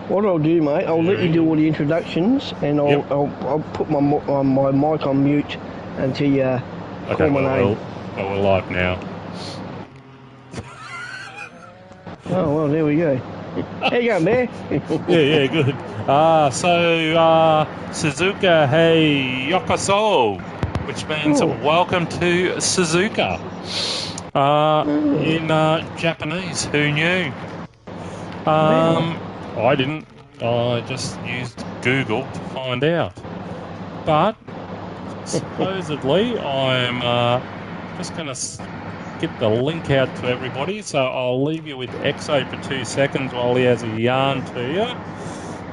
What I'll do, mate, I'll let you do all the introductions, and I'll put my mic on mute until you call my name. We're live now. Oh, well, there we go. How you going, Bear? yeah, good. So Suzuka, hey, yokoso, which means welcome to Suzuka. In Japanese, who knew? I didn't. I just used Google to find out. But supposedly, I'm just going to get the link out to everybody. So I'll leave you with Exo for 2 seconds while he has a yarn to you.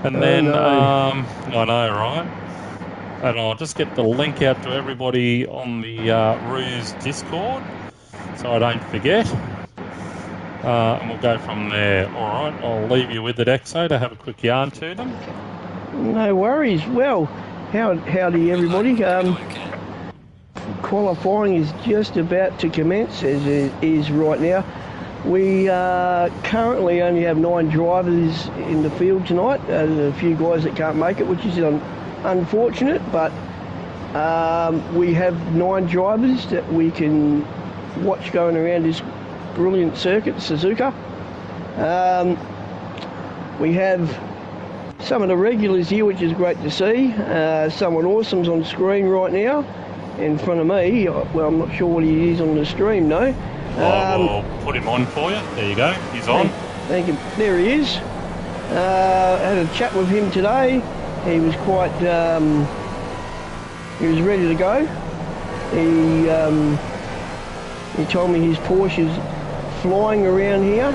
And then, I know, right? And I'll just get the link out to everybody on the Ruse Discord so I don't forget. And we'll go from there. All right, I'll leave you with it, Exo, to have a quick yarn to them. No worries. Well, howdy everybody. Qualifying is just about to commence, as it is right now. We currently only have 9 drivers in the field tonight. There's a few guys that can't make it, which is unfortunate, but we have 9 drivers that we can watch going around this brilliant circuit, Suzuka. We have some of the regulars here, which is great to see. Someone awesome's on screen right now in front of me. Well, I'm not sure what he is on the stream, no. We'll put him on for you. There you go. He's on. Thank you. There he is. Had a chat with him today. He was quite... he was ready to go. He told me his Porsche's flying around here.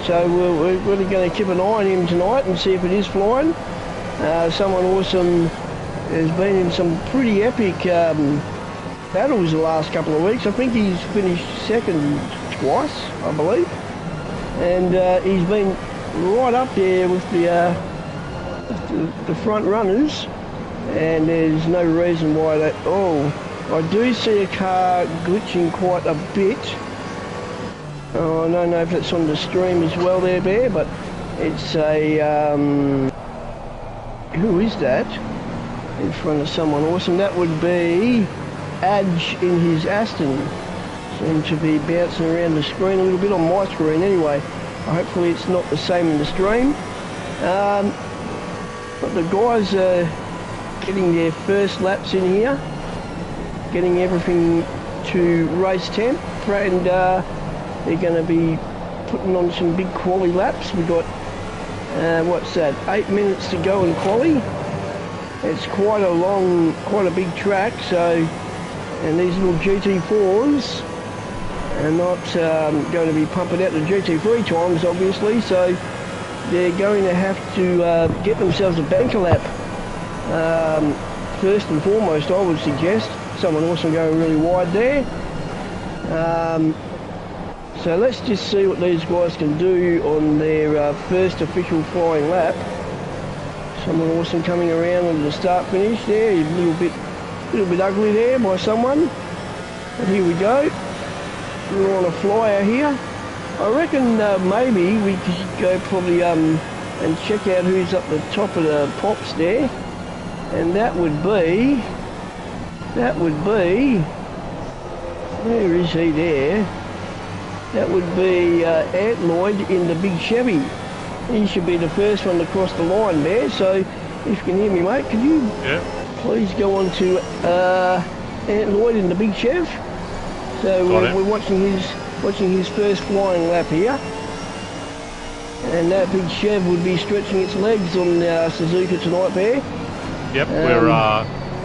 So we're really going to keep an eye on him tonight and see if it is flying. Someone awesome has been in some pretty epic battles the last couple of weeks. I think he's finished second twice, I believe. And he's been right up there with the front runners. And there's no reason why that... Oh, I do see a car glitching quite a bit. Oh, I don't know if it's on the stream as well there, Bear, but it's a... who is that? In front of someone awesome. That would be Adge in his Aston. Seems to be bouncing around the screen a little bit, on my screen anyway. Hopefully it's not the same in the stream. But the guys are getting their first laps in here. Getting everything to race temp, and they're going to be putting on some big quali laps. We've got, what's that, 8 minutes to go in quali. It's quite a big track, so, and these little GT4s are not going to be pumping out the GT3 times, obviously, so they're going to have to get themselves a banker lap. First and foremost, I would suggest. Someone awesome going really wide there. So let's just see what these guys can do on their first official flying lap. Someone awesome coming around on the start finish there. A little bit ugly there by someone. But here we go. We're on a flyer here. I reckon maybe we could go probably and check out who's up the top of the pops there. And that would be, where is he there? That would be Ant Lloyd in the big Chevy. He should be the first one to cross the line there. So if you can hear me, mate, could you please go on to Ant Lloyd in the big Chev? So we're watching his first flying lap here. And that big Chev would be stretching its legs on Suzuka tonight there. Yep,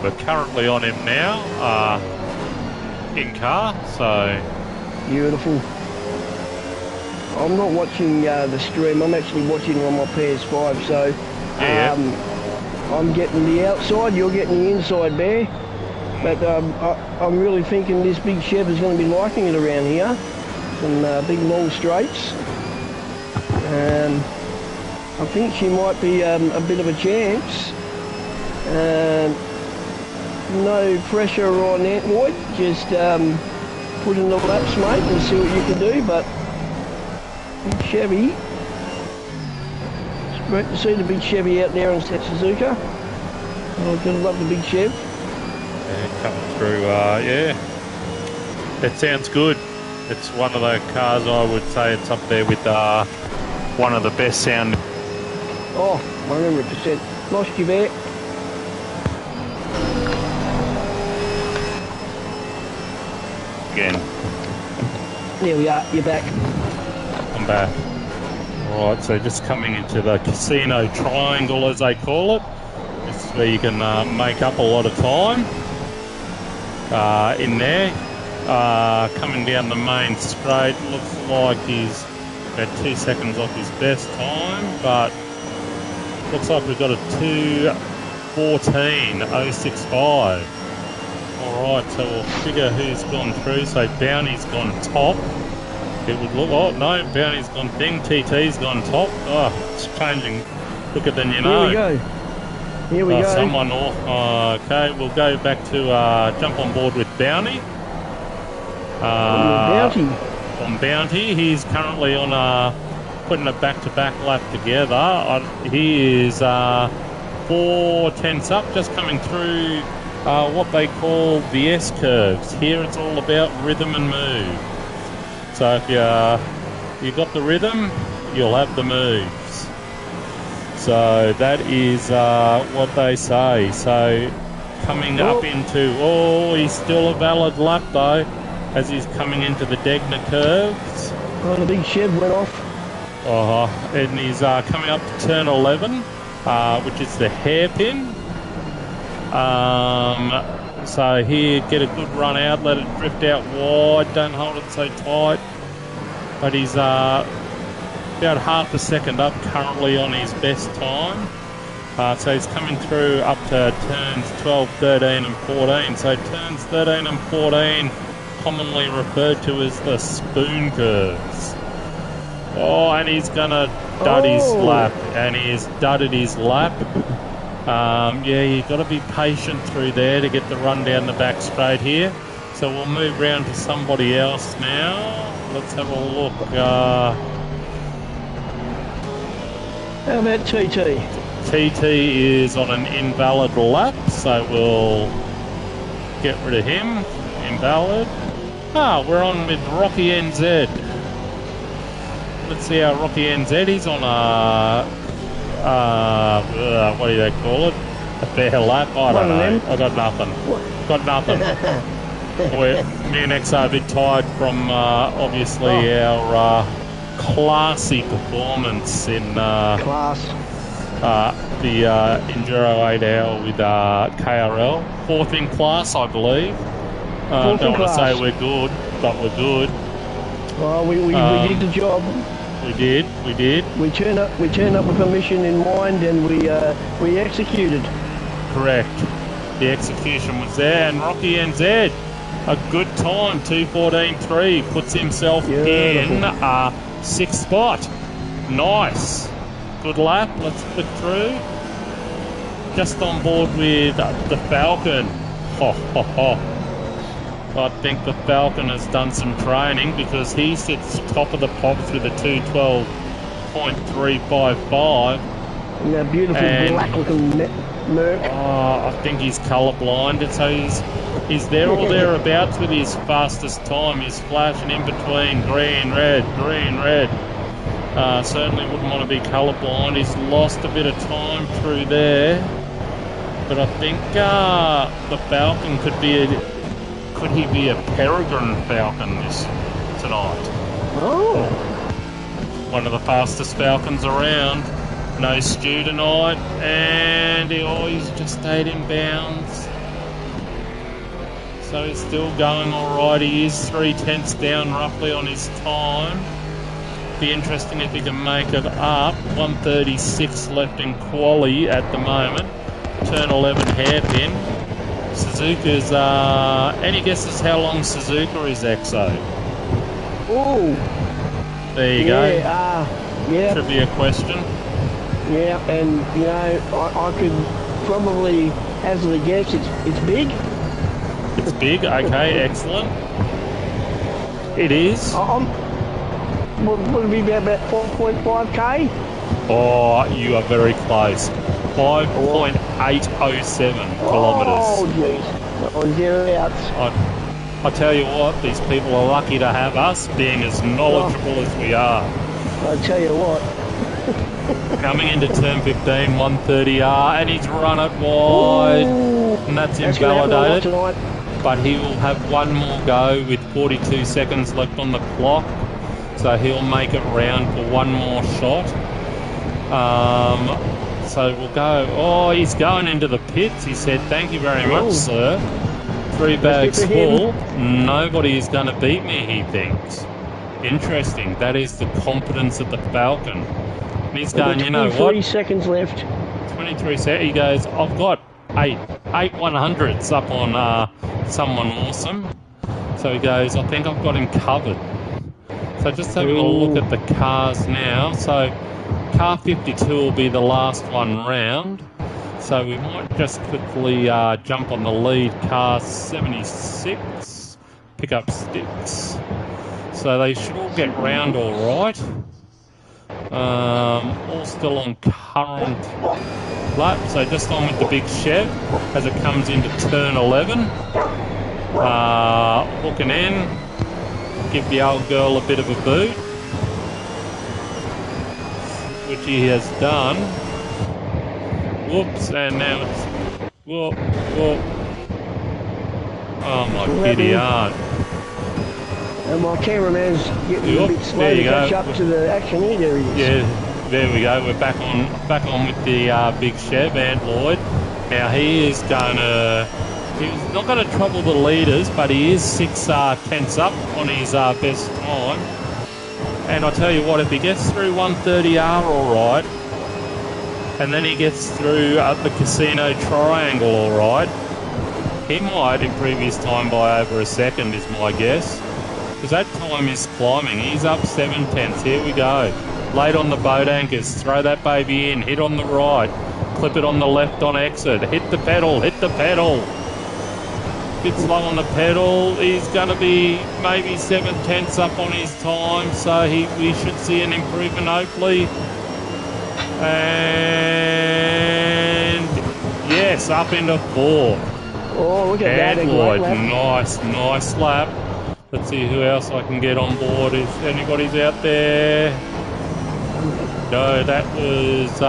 we're currently on him now, in car, so... Beautiful. I'm not watching the stream, I'm actually watching on my PS5, so... I'm getting the outside, you're getting the inside, Bear. But I'm really thinking this big Chev is going to be liking it around here. Some big long straights. I think she might be a bit of a chance. No pressure on Ant Lloyd, just put in the laps, mate, and see what you can do. But Chevy great to see the big Chevy out there instead of Suzuka. I do love the big Chev. Yeah, coming through, yeah. It sounds good. It's one of the cars I would say it's up there with one of the best sound. Oh, 100%. Lost you there. Again. There we are, you're back. I'm back. Alright, so just coming into the casino triangle as they call it. This is where you can make up a lot of time in there. Coming down the main straight, looks like he's about 2 seconds off his best time, but looks like we've got a 2:14.065. Alright, so we'll figure who's gone through. So Bounty's gone top. It would look, oh no, Bounty's gone thing, TT's gone top. Oh, it's changing quicker than you know. Here we go. Here we go. Someone off. Okay, we'll go back to jump on board with Bounty. Bounty. On Bounty, he's currently on putting a back-to-back lap together. He is 4 tenths up, just coming through what they call the S-curves. Here it's all about rhythm and move. So if you got the rhythm, you'll have the moves. So that is what they say. So coming up into, oh, he's still a valid lap though, as he's coming into the Degner curves. Oh, the big Chev went off. And he's coming up to turn 11, which is the hairpin. So here, get a good run out, let it drift out wide, don't hold it so tight. But he's about half a second up currently on his best time. So he's coming through up to turns 12, 13 and 14. So turns 13 and 14, commonly referred to as the spoon curves. Oh, and he's gonna dud his lap, and he has dudded his lap. Yeah, you've got to be patient through there to get the run down the back straight here. So we'll move round to somebody else now. Let's have a look. How about TT? TT is on an invalid lap, so we'll get rid of him. Invalid. We're on with Rocky NZ. Let's see how Rocky NZ is on what do they call it? A fair lap? I don't know. I got nothing. Got nothing. Me and X are a bit tired from obviously our classy performance in the Enduro 8 Hour with KRL. 4th in class, I believe. Don't want to say we're good, but we're good. Well, we did the job. We did. We turned up with a mission in mind, and we executed. Correct. The execution was there, and Rocky NZ, a good time, 2:14.3, puts himself in 6th spot. Nice. Good lap. Let's flick through. Just on board with the Falcon. I think the Falcon has done some training, because he sits top of the pops with a 2:12.355. And that beautiful black-looking Merc. I think he's colour-blinded, so he's there or thereabouts with his fastest time. He's flashing in between green, red. Certainly wouldn't want to be colour-blind. He's lost a bit of time through there. But I think the Falcon could he be a Peregrine Falcon tonight? Oh. One of the fastest Falcons around. No stew tonight, and he's just stayed in bounds. So he's still going alright. He is 3 tenths down roughly on his time. Be interesting if he can make it up. 1:36 left in quali at the moment. Turn 11 hairpin. Suzuka's, any guesses how long Suzuka is, EXO? Oh. There you go. Yeah. Trivia question. Yeah, and I could probably hazard a guess. It's big. It's big. Okay, excellent. It is. Would it be about 4.5k? Oh, you are very close. 5.807 kilometres. Oh, jeez. On zero outs. I tell you what, these people are lucky to have us being as knowledgeable as we are. I tell you what. Coming into turn 15, 130R, and he's run it wide. Ooh, And that's invalidated. tonight. But he will have one more go with 42 seconds left on the clock. So he'll make it round for one more shot. So we'll go. Oh, he's going into the pits. He said, "Thank you very much, sir. 3 bags full. Nobody is going to beat me," he thinks. Interesting. That is the confidence of the Falcon. And he's going, you know what? 23 seconds left. 23 seconds. He goes, "I've got eight 100s up on someone awesome." So he goes, "I think I've got him covered." So just having a look at the cars now. So car 52 will be the last one round. So we might just quickly jump on the lead car 76, pick up sticks. So they should all get round all right. All still on current lap. So just on with the big Chev as it comes into turn 11. Hooking in. Give the old girl a bit of a boot, which he has done. Whoops, and now it's... Whoop, whoop. Oh my giddy aunt. And my cameraman's getting a bit slow to catch up to the action here. There he is. Yeah, there we go. We're back on with the big Chev, and Lloyd. Now he is going to... He's not going to trouble the leaders, but he is 6 tenths up on his best time. And I tell you what, if he gets through 130R all right, and then he gets through the Casino Triangle all right, he might improve his time by over a second, is my guess. Because that time is climbing. He's up 7 tenths. Here we go. Late on the boat anchors. Throw that baby in. Hit on the right. Clip it on the left on exit. Hit the pedal. Hit the pedal. Bit slow on the pedal. He's going to be maybe 7 tenths up on his time, so we should see an improvement hopefully. And yes, up into 4. Oh, look at that! Lloyd, nice lap. Let's see who else I can get on board. If anybody's out there. No, that was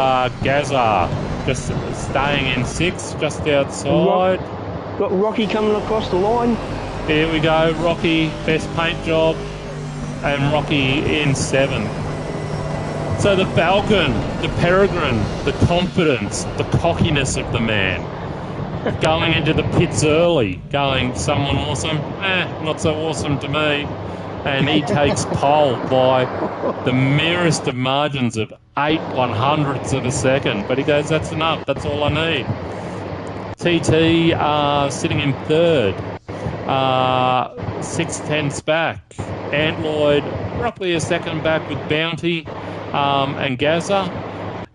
Gaza, just staying in 6, just outside. Got Rocky coming across the line. Here we go, Rocky, best paint job, and Rocky in 7. So the Falcon, the Peregrine, the confidence, the cockiness of the man, going into the pits early, going, someone awesome? Not so awesome to me. And he takes pole by the merest of margins of 8/100ths of a second. But he goes, that's enough, that's all I need. TT sitting in 3rd, 6 tenths back. Ant Lloyd roughly a second back with Bounty and Gaza.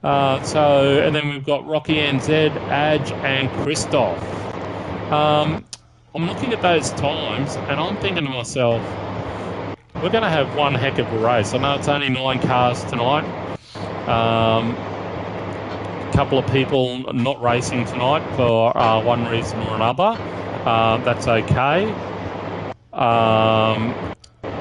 And then we've got Rocky NZ, Adge and Christoph. I'm looking at those times and I'm thinking to myself, we're going to have one heck of a race. I know it's only 9 cars tonight. Couple of people not racing tonight for one reason or another. That's okay.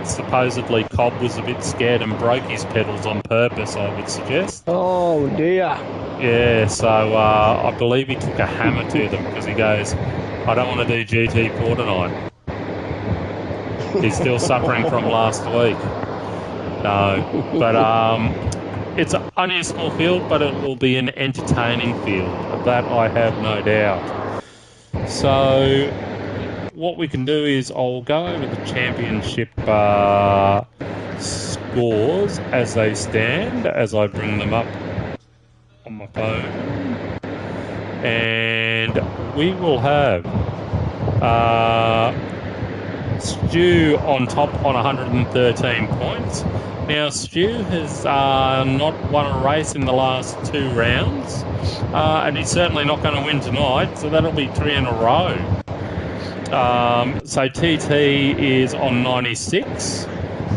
Supposedly Cobb was a bit scared and broke his pedals on purpose, I would suggest. Oh dear. Yeah, so I believe he took a hammer to them because he goes, I don't want to do GT4 tonight. He's still suffering from last week. No, but it's only a small field, but it will be an entertaining field. That I have no doubt. So what we can do is I'll go over the championship scores as they stand, as I bring them up on my phone. And we will have Stu on top on 113 points. Now, Stu has not won a race in the last 2 rounds, and he's certainly not going to win tonight, so that'll be 3 in a row. So TT is on 96,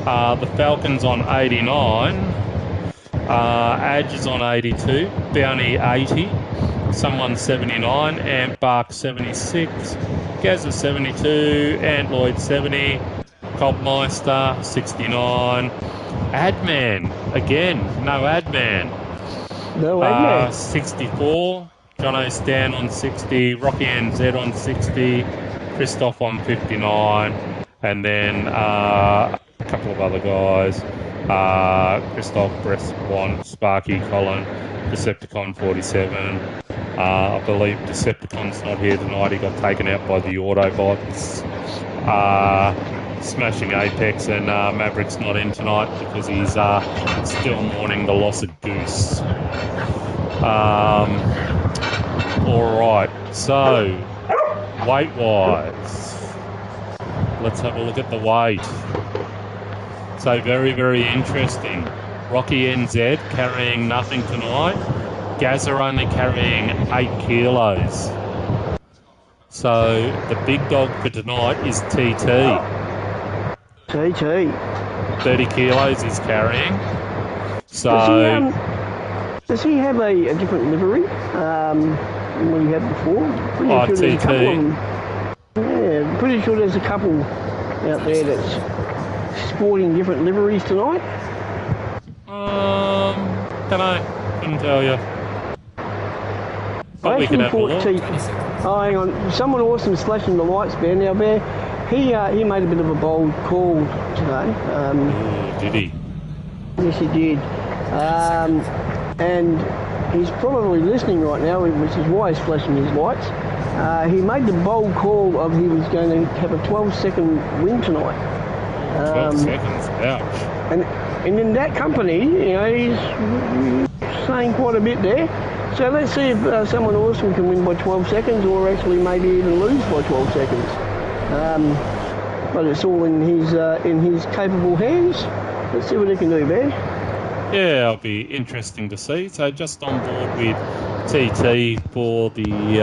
the Falcon's on 89, Adge is on 82, Bounty 80, Someone 79, Ant Bark 76, Gazza 72, Ant Lloyd 70, Cobmeister 69, Adman, again, no Adman. No Adman. 64, Jono Stan on 60, Rocky NZ on 60, Christoph on 59, and then a couple of other guys. Christoph, Breast 1, Sparky, Colin, Decepticon 47. I believe Decepticon's not here tonight. He got taken out by the Autobots. Smashing Apex, and Maverick's not in tonight because he's still mourning the loss of Goose. Alright, so weight-wise, let's have a look at the weight. So very, very interesting. Rocky NZ carrying nothing tonight. Gazza only carrying 8 kilos. So the big dog for tonight is TT. TT. 30 kilos he's carrying. So does he have a different livery than what he had before? Pretty sure TT. Yeah, pretty sure there's a couple out there that's sporting different liveries tonight. Dunno, couldn't tell you. But I we can actually have a look. Oh, hang on. Someone awesome's flashing the lights, Bear. Now, Bear, he made a bit of a bold call today. Did he? Yes, he did. And he's probably listening right now, which is why he's flashing his lights. He made the bold call of he was going to have a 12-second win tonight. 12 seconds, ouch. And in that company, you know, he's saying quite a bit there. So let's see if someone awesome can win by 12 seconds or actually maybe even lose by 12 seconds. But it's all in his capable hands. Let's see what he can do, Bear. Yeah, it'll be interesting to see. So just on board with TT for the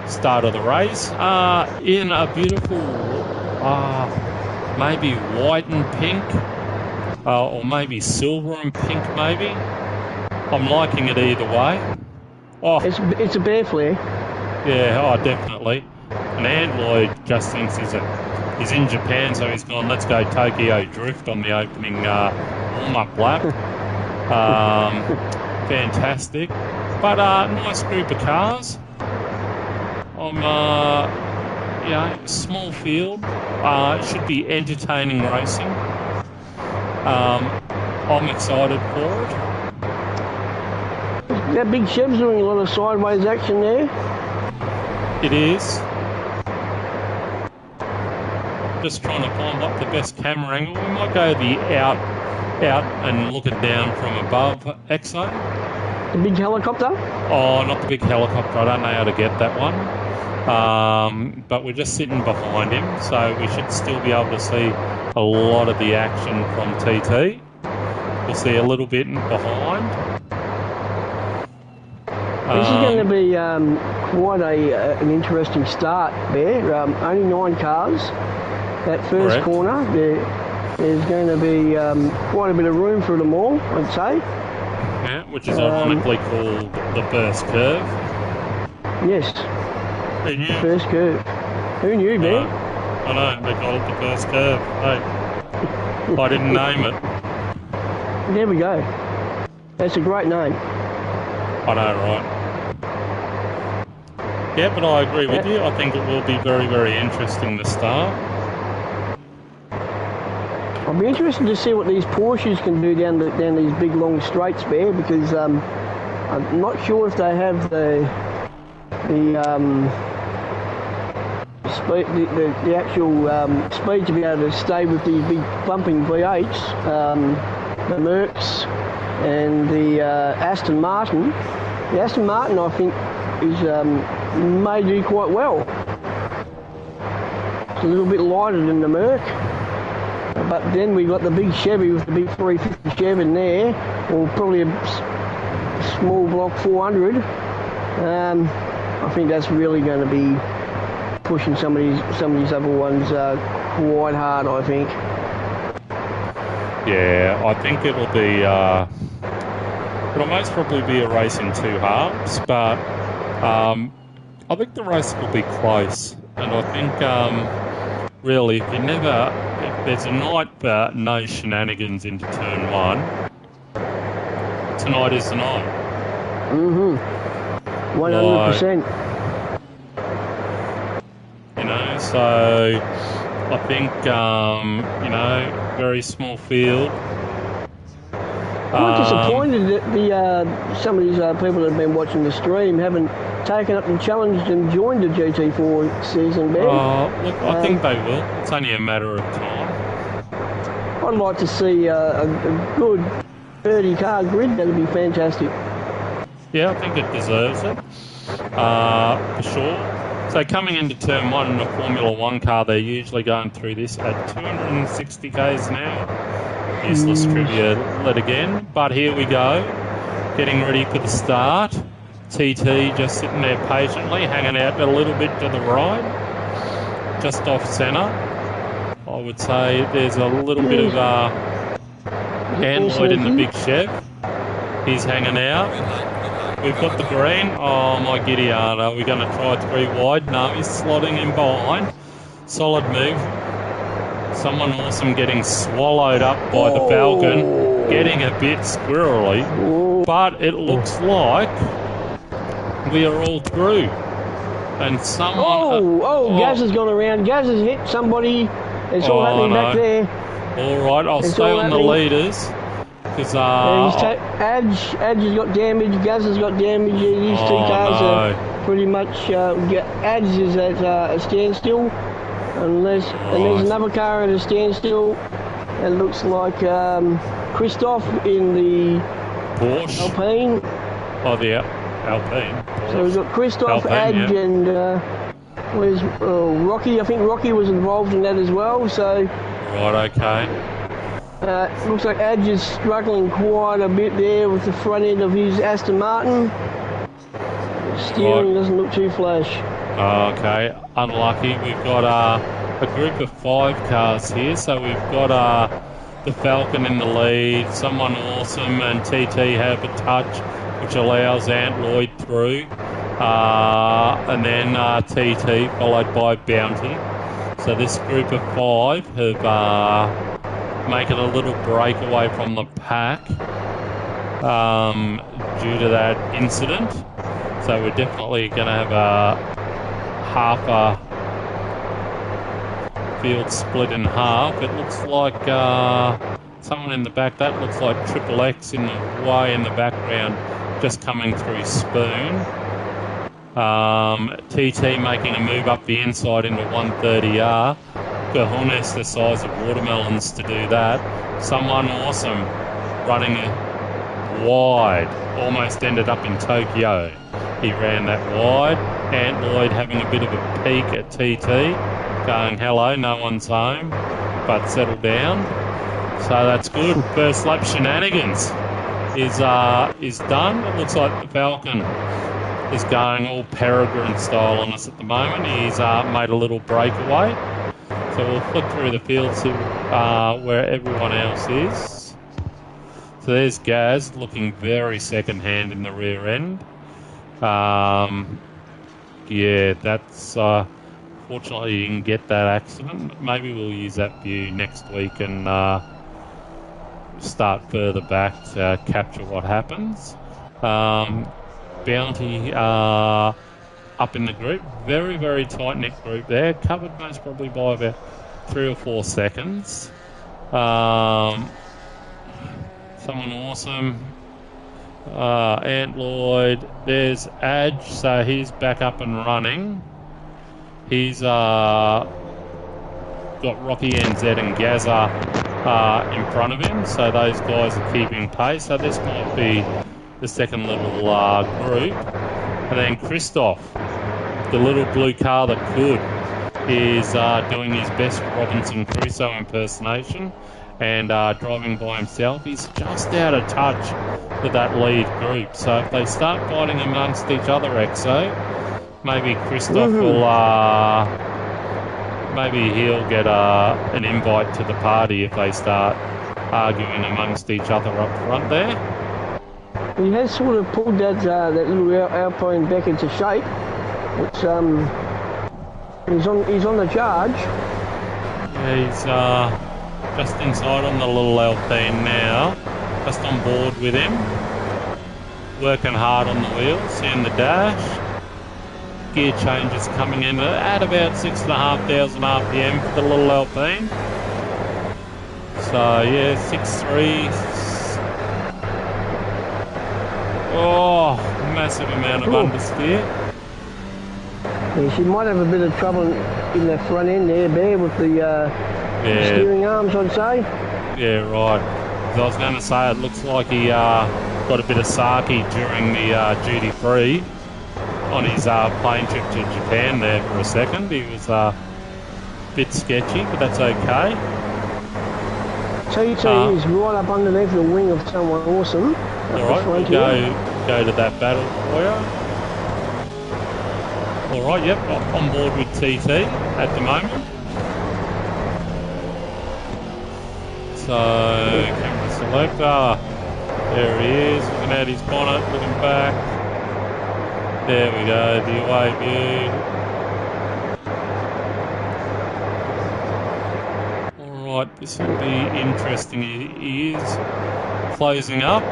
start of the race. In a beautiful, maybe white and pink, or maybe silver and pink, maybe. I'm liking it either way. Oh, it's a Bear flare. Yeah, definitely. And Android just thinks he's in Japan, so he's gone, let's go Tokyo Drift on the opening warm-up lap. Fantastic. But nice group of cars. Small field. It should be entertaining racing. I'm excited for it. That big Chev's doing a lot of sideways action there. It is. Just trying to find what the best camera angle. We might go the out and look it down from above, Exo. The big helicopter? Oh, not the big helicopter. I don't know how to get that one. But we're just sitting behind him, so we should still be able to see a lot of the action from TT. We'll see a little bit behind. This is going to be quite an interesting start there. Only 9 cars. That first Correct. corner, there's going to be quite a bit of room for them all, I'd say. Yeah, which is ironically called the first curve. Yes. Who knew? First curve. Who knew, man? I know, they call it the first curve. Hey, I didn't name it. There we go. That's a great name. I know, right? Yeah, but I agree with you. I think it will be very, very interesting to start. I'll be interested to see what these Porsches can do down these big long straights, Bear, because I'm not sure if they have the actual speed to be able to stay with these big bumping V8s, the Mercs and the Aston Martin. The Aston Martin, I think, may do quite well. It's a little bit lighter than the Merc. But then we got the big Chevy with the big 350 Chevy in there, or probably a small block 400. I think that's really going to be pushing some of these other ones quite hard, I think. Yeah, I think it'll be, it'll most probably be a race in two halves, but I think the race will be close. And I think, really, if there's a night that no shenanigans into turn one, tonight is the night. 100%. You know, so I think, you know, very small field. I'm disappointed that some of these people that have been watching the stream haven't taken up the challenge and joined the GT4 season, Ben. Look, I think they will. It's only a matter of time. I'd like to see a good 30-car grid. That'd be fantastic. Yeah, I think it deserves it, for sure. So coming into turn one in a Formula One car, they're usually going through this at 260 k's an hour. Useless trivia yet again, but here we go. Getting ready for the start. TT just sitting there patiently, hanging out a little bit to the right, just off centre. I would say there's a little bit of Android in the big Chev. He's hanging out. We've got the green. Oh, my giddy aunt. Are we going to try three wide? No, he's slotting in behind. Solid move. Someone awesome getting swallowed up by the Falcon. Getting a bit squirrely. But it looks like we are all through. And someone... Gaz has gone around. Gaz has hit somebody. It's all happening back there. All right, I'll stay on the leaders. Because Adge has got damage, Gaz has got damage. These two cars are pretty much. Adge is at a standstill, and there's another car at a standstill. It looks like Christoph in the Porsche Alpine. Oh, the Alpine. Porsche. So we've got Christoph, Adge, and where's Rocky? I think Rocky was involved in that as well. So. Right. Okay. Looks like Adge is struggling quite a bit there with the front end of his Aston Martin. Steering doesn't look too flash. Okay, unlucky. We've got a group of 5 cars here, so we've got the Falcon in the lead, someone awesome, and TT have a touch, which allows Ant Lloyd through, and then TT followed by Bounty. So this group of 5 have making a little breakaway from the pack due to that incident. So we're definitely going to have half a field split in half. It looks like someone in the back, that looks like Triple X in the way in the background, just coming through Spoon. TT making a move up the inside into 130R. Cajones the size of watermelons to do that. Someone awesome running wide, almost ended up in Tokyo. He ran that wide. Ant Lloyd having a bit of a peek at TT, going hello, no one's home, but settle down. So that's good. First lap shenanigans is done. It looks like the Falcon is going all Peregrine style on us at the moment. He's made a little breakaway. So we'll flick through the field to where everyone else is. So there's Gaz looking very second-hand in the rear end. Yeah, that's... fortunately you didn't get that accident. Maybe we'll use that view next week and start further back to capture what happens. Bounty up in the group. Very, very tight-knit group there. Covered most probably by about 3 or 4 seconds. Someone awesome. Ant Lloyd. There's Adge, so he's back up and running. He's got Rocky NZ and Gazza in front of him, so those guys are keeping pace. So this might be the second little group. And then Christoph, the little blue car that could, is doing his best Robinson Crusoe impersonation and driving by himself. He's just out of touch with that lead group. So if they start fighting amongst each other, Exo, maybe Christoph will, maybe he'll get an invite to the party if they start arguing amongst each other up front there. He has sort of pulled that little Alpine back into shape, which he's on the charge. Yeah, he's just inside on the little Alpine now, just on board with him, working hard on the wheels, in the dash. Gear changes coming in at about 6,500 RPM for the little Alpine. So yeah, 6.3. Oh, massive amount of understeer. Yeah, she might have a bit of trouble in the front end there, with the steering arms, I'd say. Yeah, right. I was going to say, it looks like he got a bit of sake during the Gt4 on his plane trip to Japan there for a second. He was a bit sketchy, but that's okay. TT is right up underneath the wing of someone awesome. Alright, we'll go to that battle for you. Alright, yep, on board with TT at the moment. So, camera selector. There he is, looking at his bonnet, looking back. There we go, the away view. Alright, this will be interesting. He is closing up.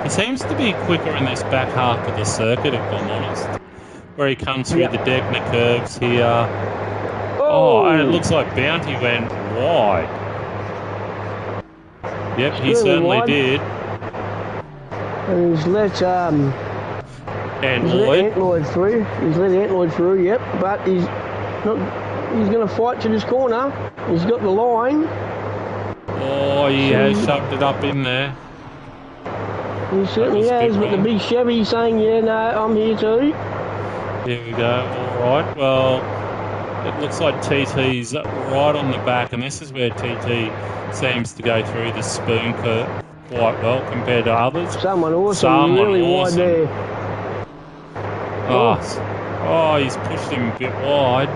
He seems to be quicker in this back half of the circuit, if I'm honest. Where he comes through the Deckner curves here. Oh, and it looks like Bounty went wide. Yep, he certainly did. And he's let Antloyd through. He's let Antloyd through, yep. But he's going to fight to this corner. He's got the line. Oh, he has shoved it up in there. He certainly has, but the big Chevy saying, yeah, no, I'm here too. Here we go. All right. Well, it looks like TT's right on the back, and this is where TT seems to go through the spoon curve quite well compared to others. Someone awesome, really wide there. Oh, he's pushed him a bit wide.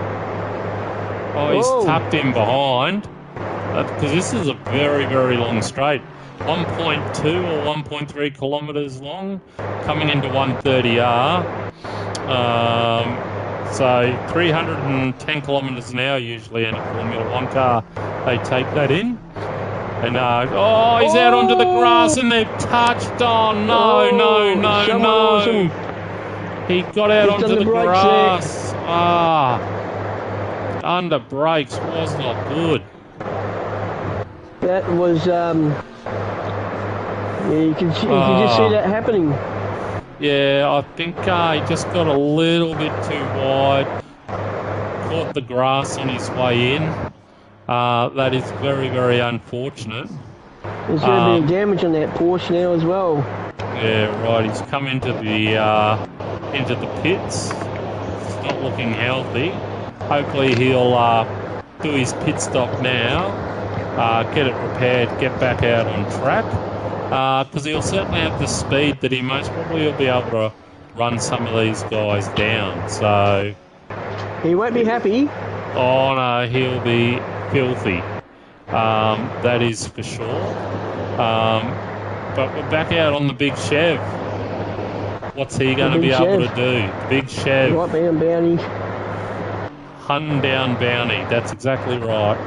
Oh, he's tucked him behind. Because this is a very, very long straight. 1.2 or 1.3 kilometres long, coming into 130R. So 310 kilometres an hour usually in a Formula 1 car. They take that in. And he's out onto the grass and they've touched. Oh, no. Awesome. He got out onto the grass. Under brakes was not good. That was, you can just see that happening. Yeah, I think he just got a little bit too wide. Caught the grass on his way in. That is very, very unfortunate. There's going to be damage on that Porsche now as well. Yeah, right. He's come into the pits. It's not looking healthy. Hopefully he'll do his pit stop now, get it repaired, get back out on track. Because he'll certainly have the speed that he most probably will be able to run some of these guys down. So he won't be happy. Oh no, he'll be filthy. That is for sure. But we're back out on the big Chev. What's he going to be able to do? Big Chev. Right down Bounty. Hunting down Bounty. That's exactly right.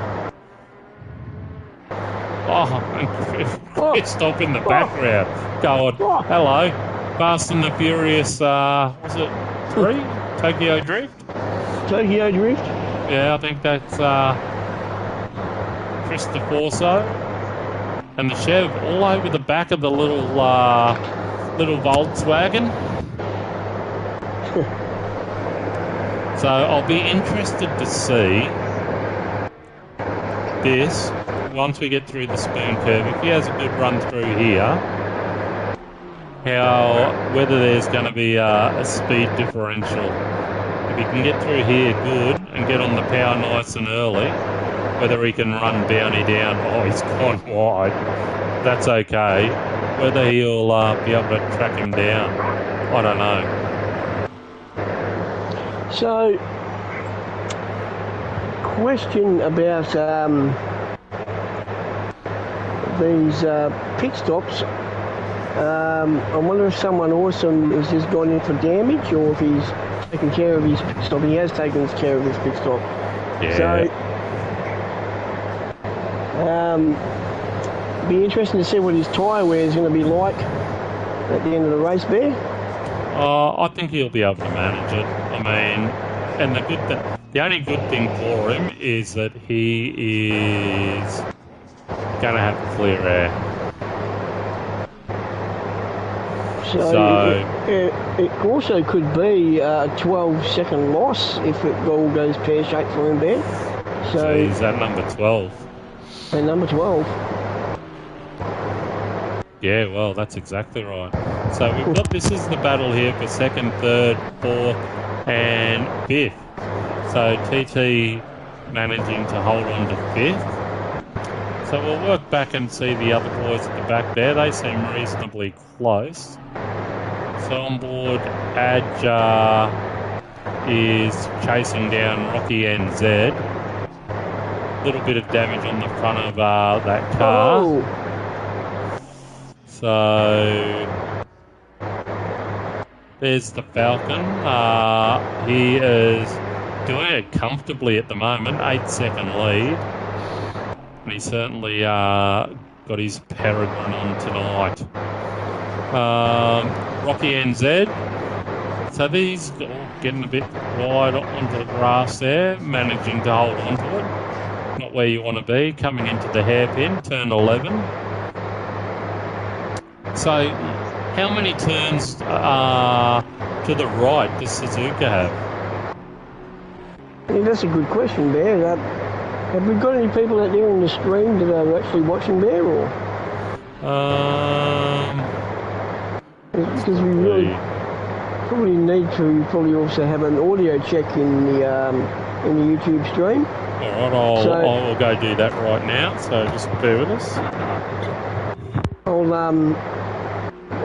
And stop in the background. Going, hello. Fast and the Furious, was it 3? Tokyo Drift? Tokyo Drift? Yeah, I think that's Chris DeForso. And the Chev all over the back of the little Volkswagen. So I'll be interested to see this once we get through the spoon curve. If he has a good run through here, whether there's going to be a speed differential. If he can get through here good and get on the power nice and early, whether he can run Bounty down. Oh, he's gone wide. That's okay. Whether he'll be able to track him down, I don't know. So, question about these pit stops, I wonder if someone awesome has just gone in for damage, or if he's taken care of his pit stop. He has taken care of his pit stop. Yeah. So, be interesting to see what his tyre wear is going to be like at the end of the race, Bear. I think he'll be able to manage it. I mean, and the only good thing for him is that he is going to have clear air. So it also could be a 12-second loss if it all goes pear-shaped for him, Ben. So he's at number 12. And number 12. Yeah, well, that's exactly right. So we've got, this is the battle here for second, third, fourth, and fifth. So TT managing to hold on to fifth. So we'll work back and see the other boys at the back there. They seem reasonably close. So on board, Adja is chasing down Rocky NZ. Little bit of damage on the front of that car. Oh. So there's the Falcon. He is doing it comfortably at the moment, 8-second lead. And he certainly got his Peregrine on tonight. Rocky NZ. So these getting a bit wide onto the grass there, managing to hold onto it. Not where you want to be, coming into the hairpin, turn 11. So how many turns to the right does Suzuka have? Yeah, that's a good question, Bear. Have we got any people out there in the stream that are actually watching Bear, or? Because we really probably need to also have an audio check in the YouTube stream. All right, I'll go do that right now. So just bear with us.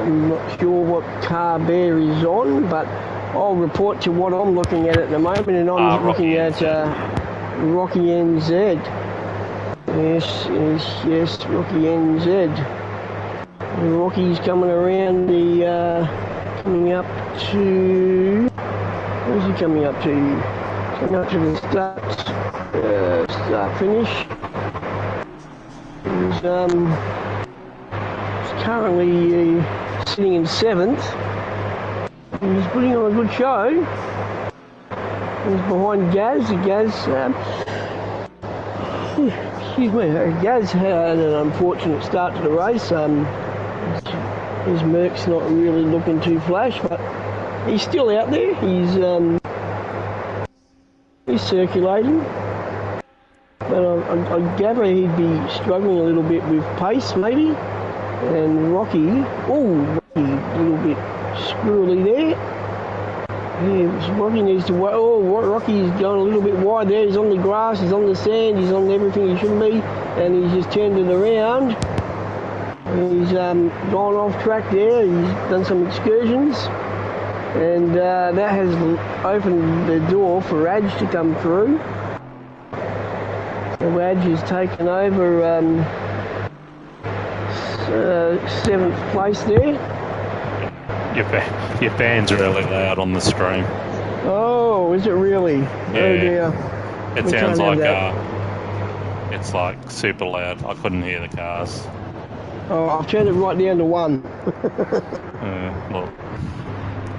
I'm not sure what car Bear is on, but I'll report to what I'm looking at the moment, and I'm looking at Rocky NZ. Yes, Rocky NZ. Rocky's coming around coming up to, where's he coming up to? Coming up to the start finish. He's currently sitting in 7th. He's putting on a good show. He's behind Gaz. Excuse me, Gaz had an unfortunate start to the race. His Merc's not really looking too flash, but he's still out there. He's circulating. But I gather he'd be struggling a little bit with pace, maybe. And Rocky, a little bit squirrely there. Yeah, Rocky needs to wait. Rocky's going a little bit wide there. He's on the grass, he's on the sand, he's on everything he shouldn't be, and he's just turned it around. He's gone off track there. He's done some excursions, and that has opened the door for Adge to come through. So Adge has taken over 7th place there. Your fan's really loud on the stream. Oh, is it really? Yeah. Oh dear. It sounds like it's like super loud. I couldn't hear the cars. Oh, I've turned it right down to 1. Look.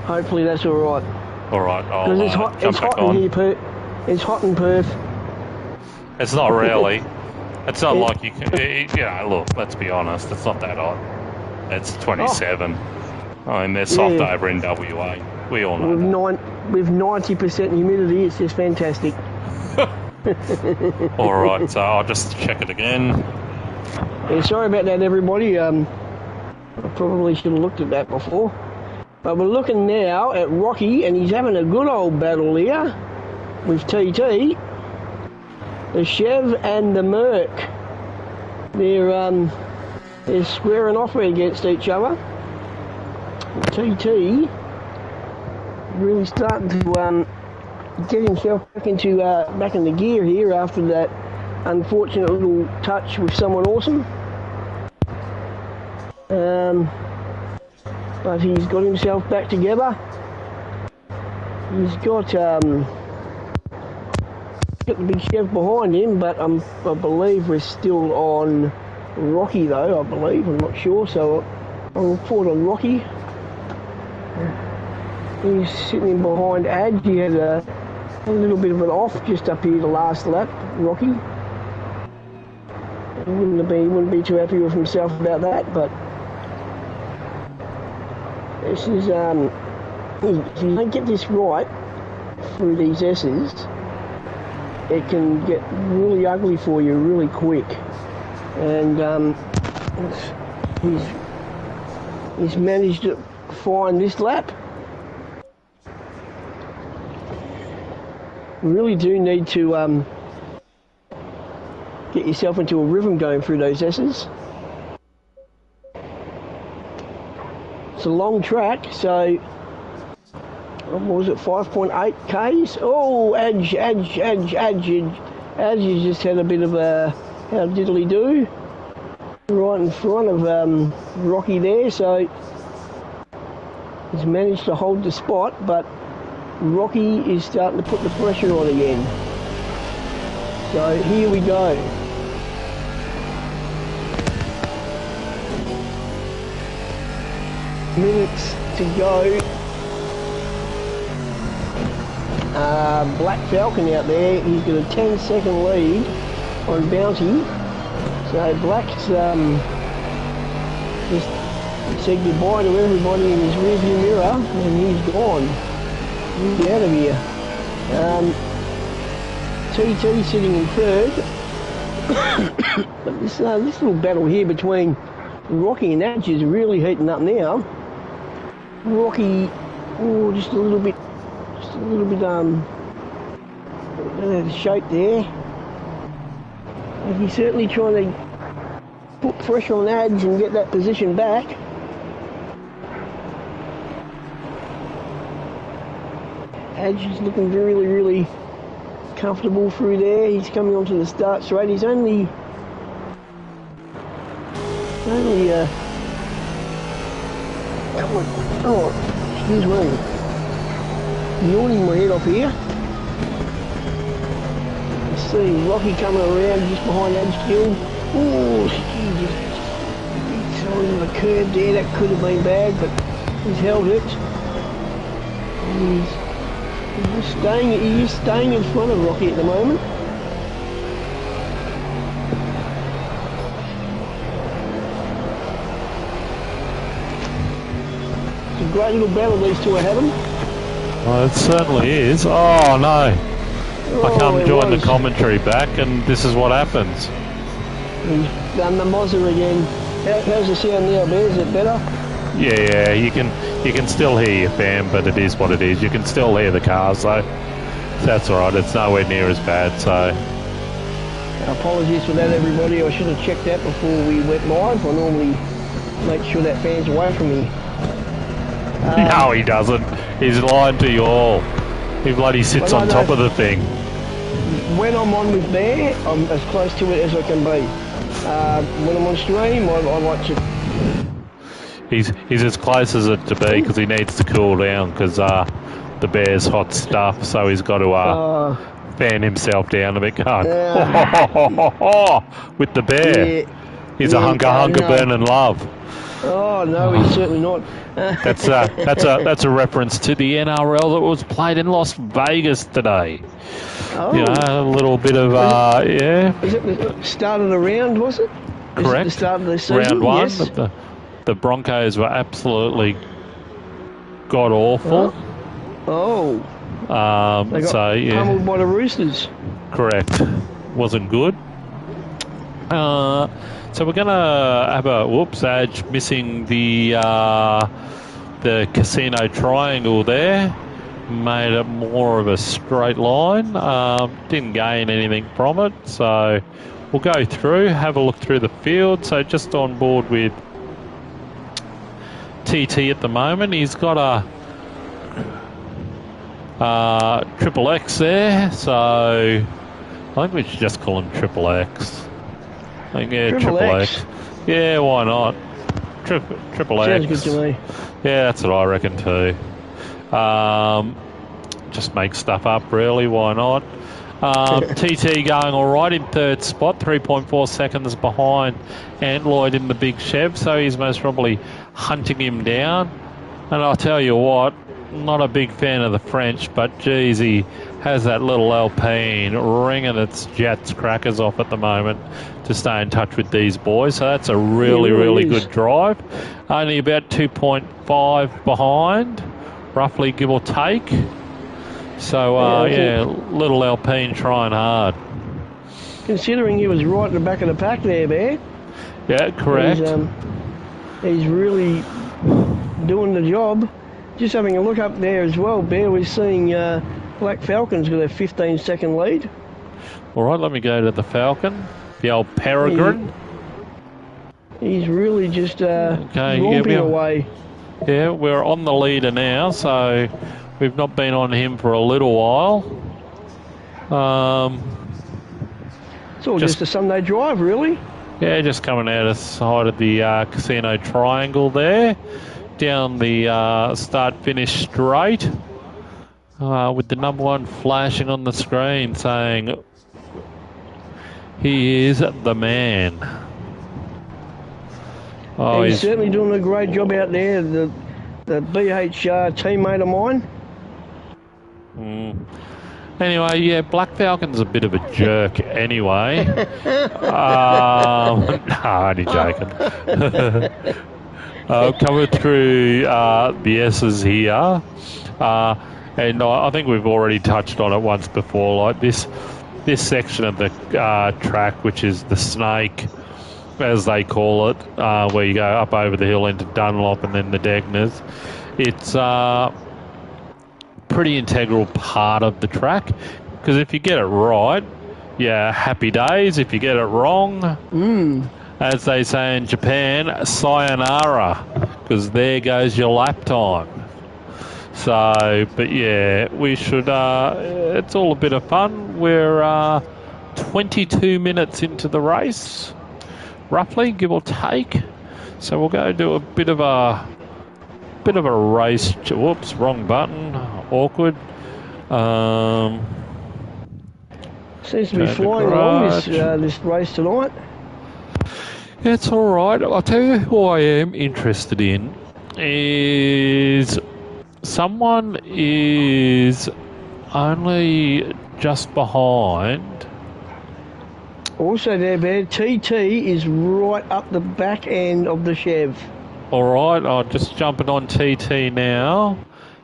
Hopefully that's all right. All right, I'll it's hot. jump It's back hot on. in here, It's hot in Perth. It's not really. It's not like you can. Look. Let's be honest. It's not that hot. It's 27. I mean, they're soft over in WA. We all know. With 90% humidity, it's just fantastic. All right, so I'll just check it again. Yeah, sorry about that, everybody. I probably should have looked at that before. But we're looking now at Rocky, and he's having a good old battle here with TT. The Chev and the Merc. They're squaring off against each other. TT really starting to get himself back in the gear here after that unfortunate little touch with someone awesome. But he's got himself back together. He's got the big Chev behind him, but I believe we're still on Rocky though, I believe. I'm not sure, so I'll report on Rocky. He's sitting in behind Ad. He had a little bit of an off just up here the last lap, Rocky. He wouldn't be too happy with himself about that, but this is if you don't get this right through these S's, it can get really ugly for you really quick. And he's managed to find this lap. You really do need to get yourself into a rhythm going through those S's. It's a long track, so what was it, 5.8 Ks? Oh, Adge has just had a bit of a how diddly do right in front of Rocky there, so he's managed to hold the spot, but Rocky is starting to put the pressure on again. So here we go. Minutes to go. Black Falcon out there, he's got a 10-second lead on Bounty. So Black's just said goodbye to everybody in his rearview mirror and he's gone. He's out of here. TT sitting in third. But this little battle here between Rocky and Adge is really heating up now. Rocky, oh, just a little bit out of shape there. And he's certainly trying to put pressure on Adge and get that position back. Adge is looking really, really comfortable through there. He's coming onto the start straight. He's only oh, excuse me, yawning my head off here. Let's see Rocky coming around just behind Adge Gill. Oh, he's throwing the curb there. That could have been bad, but he's held it. He's staying in front of Rocky at the moment. It's a great little battle these two are having. Well, it certainly is. Oh no! I come join the commentary back, and this is what happens. He's done the Mozza again. How's the sound now, Bear? Is it better? Yeah, you can still hear your fan, but it is what it is. You can still hear the cars, so that's alright. It's nowhere near as bad, so. Apologies for that, everybody. I should have checked that before we went live. I normally make sure that fan's away from me. No, he doesn't. He's lying to you all. He bloody sits on top of the thing. When I'm on with Bear, I'm as close to it as I can be. When I'm on stream, I like to... He's as close as it to be because he needs to cool down because the Bear's hot stuff, so he's got to fan himself down a bit. With the Bear. Yeah, he's a hunker burning love. Oh no, he's certainly not. That's a reference to the NRL that was played in Las Vegas today. Oh. You know, a little bit of yeah. Is it the start of the round? Was it? Correct. Is it the start of the season? Round one. Yes. The Broncos were absolutely god awful. Oh. They got pummeled by the Roosters. Correct. Wasn't good. So we're gonna have a Adge missing the casino triangle there. Made it more of a straight line. Didn't gain anything from it. So we'll go through, have a look through the field. So just on board with TT at the moment. He's got a triple X there. So I think we should just call him triple X. I think, yeah, triple X. Yeah, why not? Triple X. Sounds good to me. Yeah, that's what I reckon too. Just make stuff up, really. Why not? TT going all right in third spot, 3.4 seconds behind Antloyd in the big Chev, so he's most probably hunting him down. And I'll tell you what, not a big fan of the French, but geez, he has that little Alpine ringing its jets crackers off at the moment to stay in touch with these boys. So that's a really good drive. Only about 2.5 behind, roughly, give or take. So, little Alpine trying hard. Considering he was right at the back of the pack there, Bear. Yeah, correct. He's really doing the job. Just having a look up there as well, Bear, we're seeing Black Falcon's got a 15-second lead. All right, let me go to the Falcon, the old Peregrine. He's really just romping away. Yeah, we're on the leader now, so we've not been on him for a little while. It's all just a Sunday drive, really. Yeah, just coming out of the side of the Casino Triangle there. Down the start-finish straight. With the number one flashing on the screen saying, he is the man. Oh, he's certainly doing a great job out there. The BH teammate of mine. Anyway, yeah, Black Falcon's a bit of a jerk anyway. Only joking. Coming through the S's here. And I think we've already touched on it once before. Like this section of the track, which is the Snake, as they call it, where you go up over the hill into Dunlop and then the Degners. It's pretty integral part of the track, because if you get it right, yeah, happy days. If you get it wrong, as they say in Japan, sayonara, because there goes your lap time. So, but yeah, we should, it's all a bit of fun. We're 22 minutes into the race, roughly, give or take. So we'll go do a bit of a race. Whoops, wrong button. Awkward. Seems to be flying along this race tonight. It's all right. I'll tell you who I am interested in is someone is only just behind. Also there, Bear, TT is right up the back end of the Chev. All right, I'm just jumping on TT now,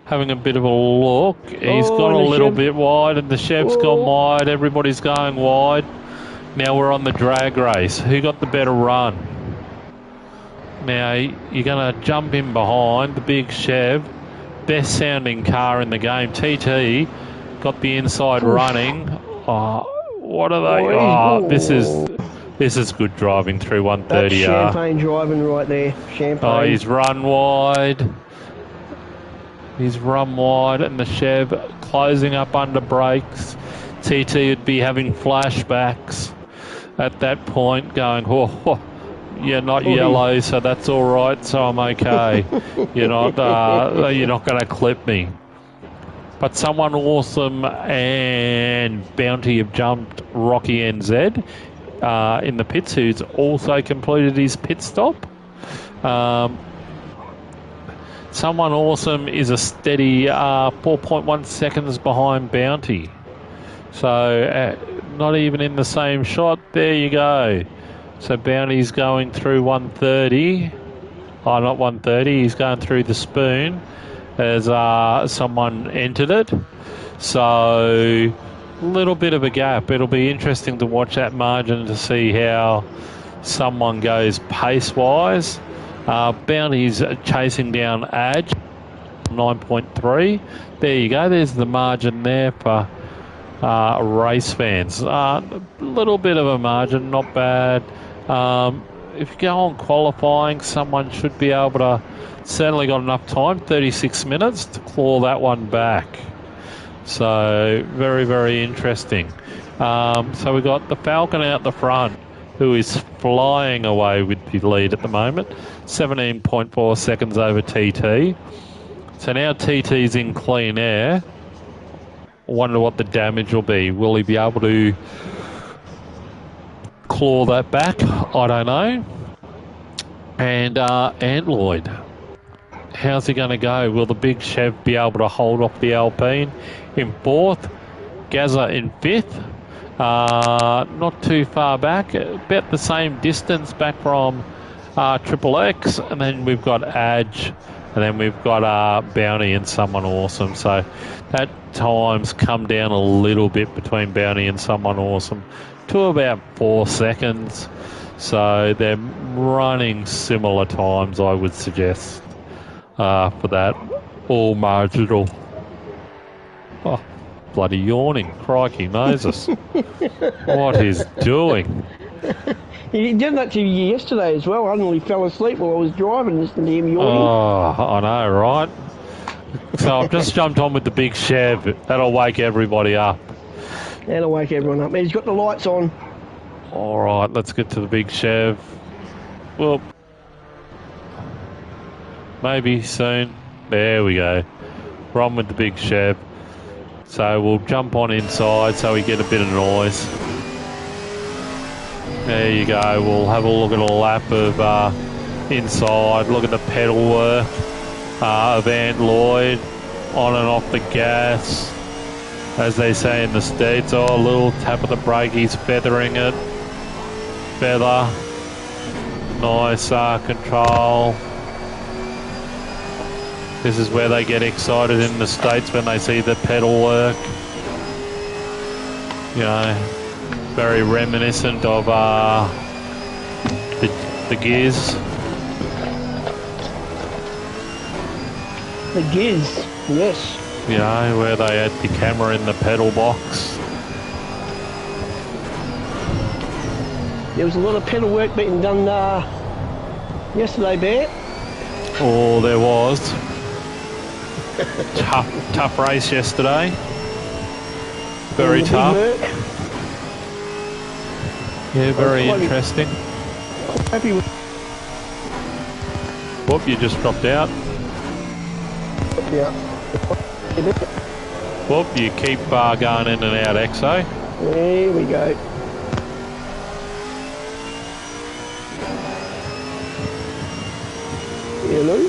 having a bit of a look. He's gone a little bit wide, and the Chev's gone wide. Everybody's going wide. Now we're on the drag race. Who got the better run? Now you're going to jump in behind the big Chev. Best sounding car in the game. TT got the inside running. Oh, what are they? Oh, this is good driving through 130. That's champagne driving right there. Champagne. Oh, he's run wide. He's run wide, and the Chev closing up under brakes. TT would be having flashbacks at that point, going, oh, you're not yellow, so that's all right, so I'm okay. You're not going to clip me. But someone awesome and Bounty have jumped Rocky NZ in the pits, who's also completed his pit stop. Someone awesome is a steady 4.1 seconds behind Bounty. So not even in the same shot. There you go. So Bounty's going through 130. Oh, not 130. He's going through the spoon as someone entered it. So a little bit of a gap. It'll be interesting to watch that margin to see how someone goes pace-wise. Bounty's chasing down Adge, 9.3. There you go. There's the margin there for race fans. A little bit of a margin, not bad. If you go on qualifying, someone should be able to, certainly got enough time, 36 minutes, to claw that one back. So very, very interesting. So we got the Falcon out the front. who is flying away with the lead at the moment. 17.4 seconds over TT. So now TT's in clean air. I wonder what the damage will be. Will he be able to claw that back? I don't know. And Antloyd, how's he going to go? Will the big Chev be able to hold off the Alpine in fourth? Gazza in fifth. Not too far back, about the same distance back from Triple X, and then we've got Adge, and then we've got Bounty and Someone Awesome. So that time's come down a little bit between Bounty and Someone Awesome to about 4 seconds. So they're running similar times, I would suggest, for that. All marginal. Oh, bloody yawning. Crikey, Moses. What is doing? He did that to you yesterday as well. I nearly fell asleep while I was driving, listening to him yawning. Oh, I know, right? So I've just jumped on with the big Chev. That'll wake everybody up. That'll wake everyone up. He's got the lights on. All right, let's get to the big Chev. Well, maybe soon. There we go. We're on with the big Chev. So we'll jump on inside so we get a bit of noise. There you go. We'll have a look at a lap of inside. Look at the pedal work of Antloyd on and off the gas. As they say in the States, oh, a little tap of the brake, he's feathering it. Feather. Nice control. This is where they get excited in the States when they see the pedal work. You know, very reminiscent of the gears. The gears, yes. You know, where they had the camera in the pedal box. There was a lot of pedal work being done yesterday, Bear. Oh, there was. Tough race yesterday. Very tough. Yeah, very interesting. Happy with. Whoop, you just dropped out. Yeah. Whoop, you keep going in and out, Exo. There we go. Hello?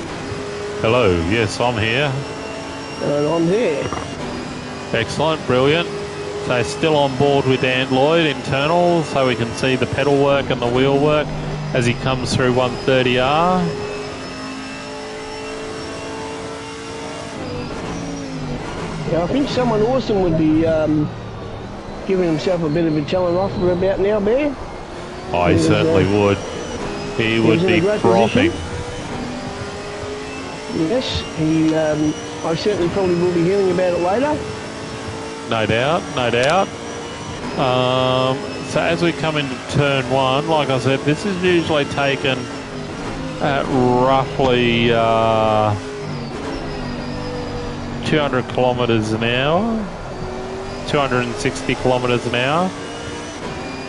Hello, yes, I'm here. And I'm here. Excellent, brilliant. So still on board with Antloyd internal, so we can see the pedal work and the wheel work as he comes through 130R. Yeah, I think Someone Awesome would be giving himself a bit of a telling off for about now, Bear. I certainly would. He would be frothing. Yes, I certainly probably will be hearing about it later. No doubt, no doubt. So as we come into turn one, like I said, this is usually taken at roughly 200 kilometres an hour, 260 kilometres an hour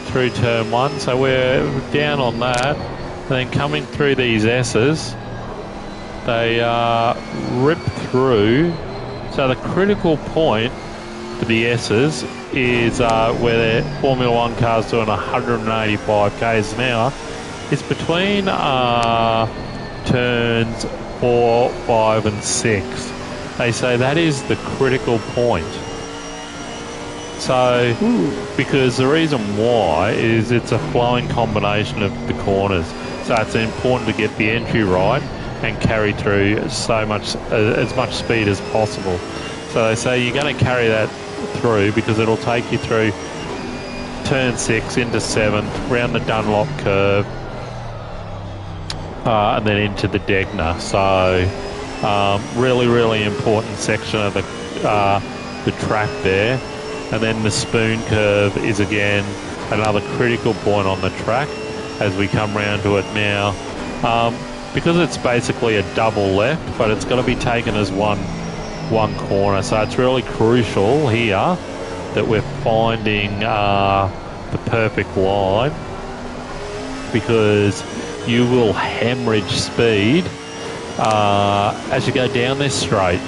through turn one. So we're down on that. And then coming through these S's, they rip through. So the critical point for the S's is where the Formula One cars doing 185 k's an hour. It's between turns 4, 5 and 6. They say that is the critical point. So, because the reason why is it's a flowing combination of the corners. So it's important to get the entry right and carry through so much, as much speed as possible. So they say you're going to carry that through because it'll take you through turn 6 into 7th, round the Dunlop curve, and then into the Degner. So really, really important section of the track there. And then the Spoon curve is again another critical point on the track as we come round to it now. Because it's basically a double left, but it's got to be taken as one corner. So it's really crucial here that we're finding the perfect line because you will hemorrhage speed as you go down this straight.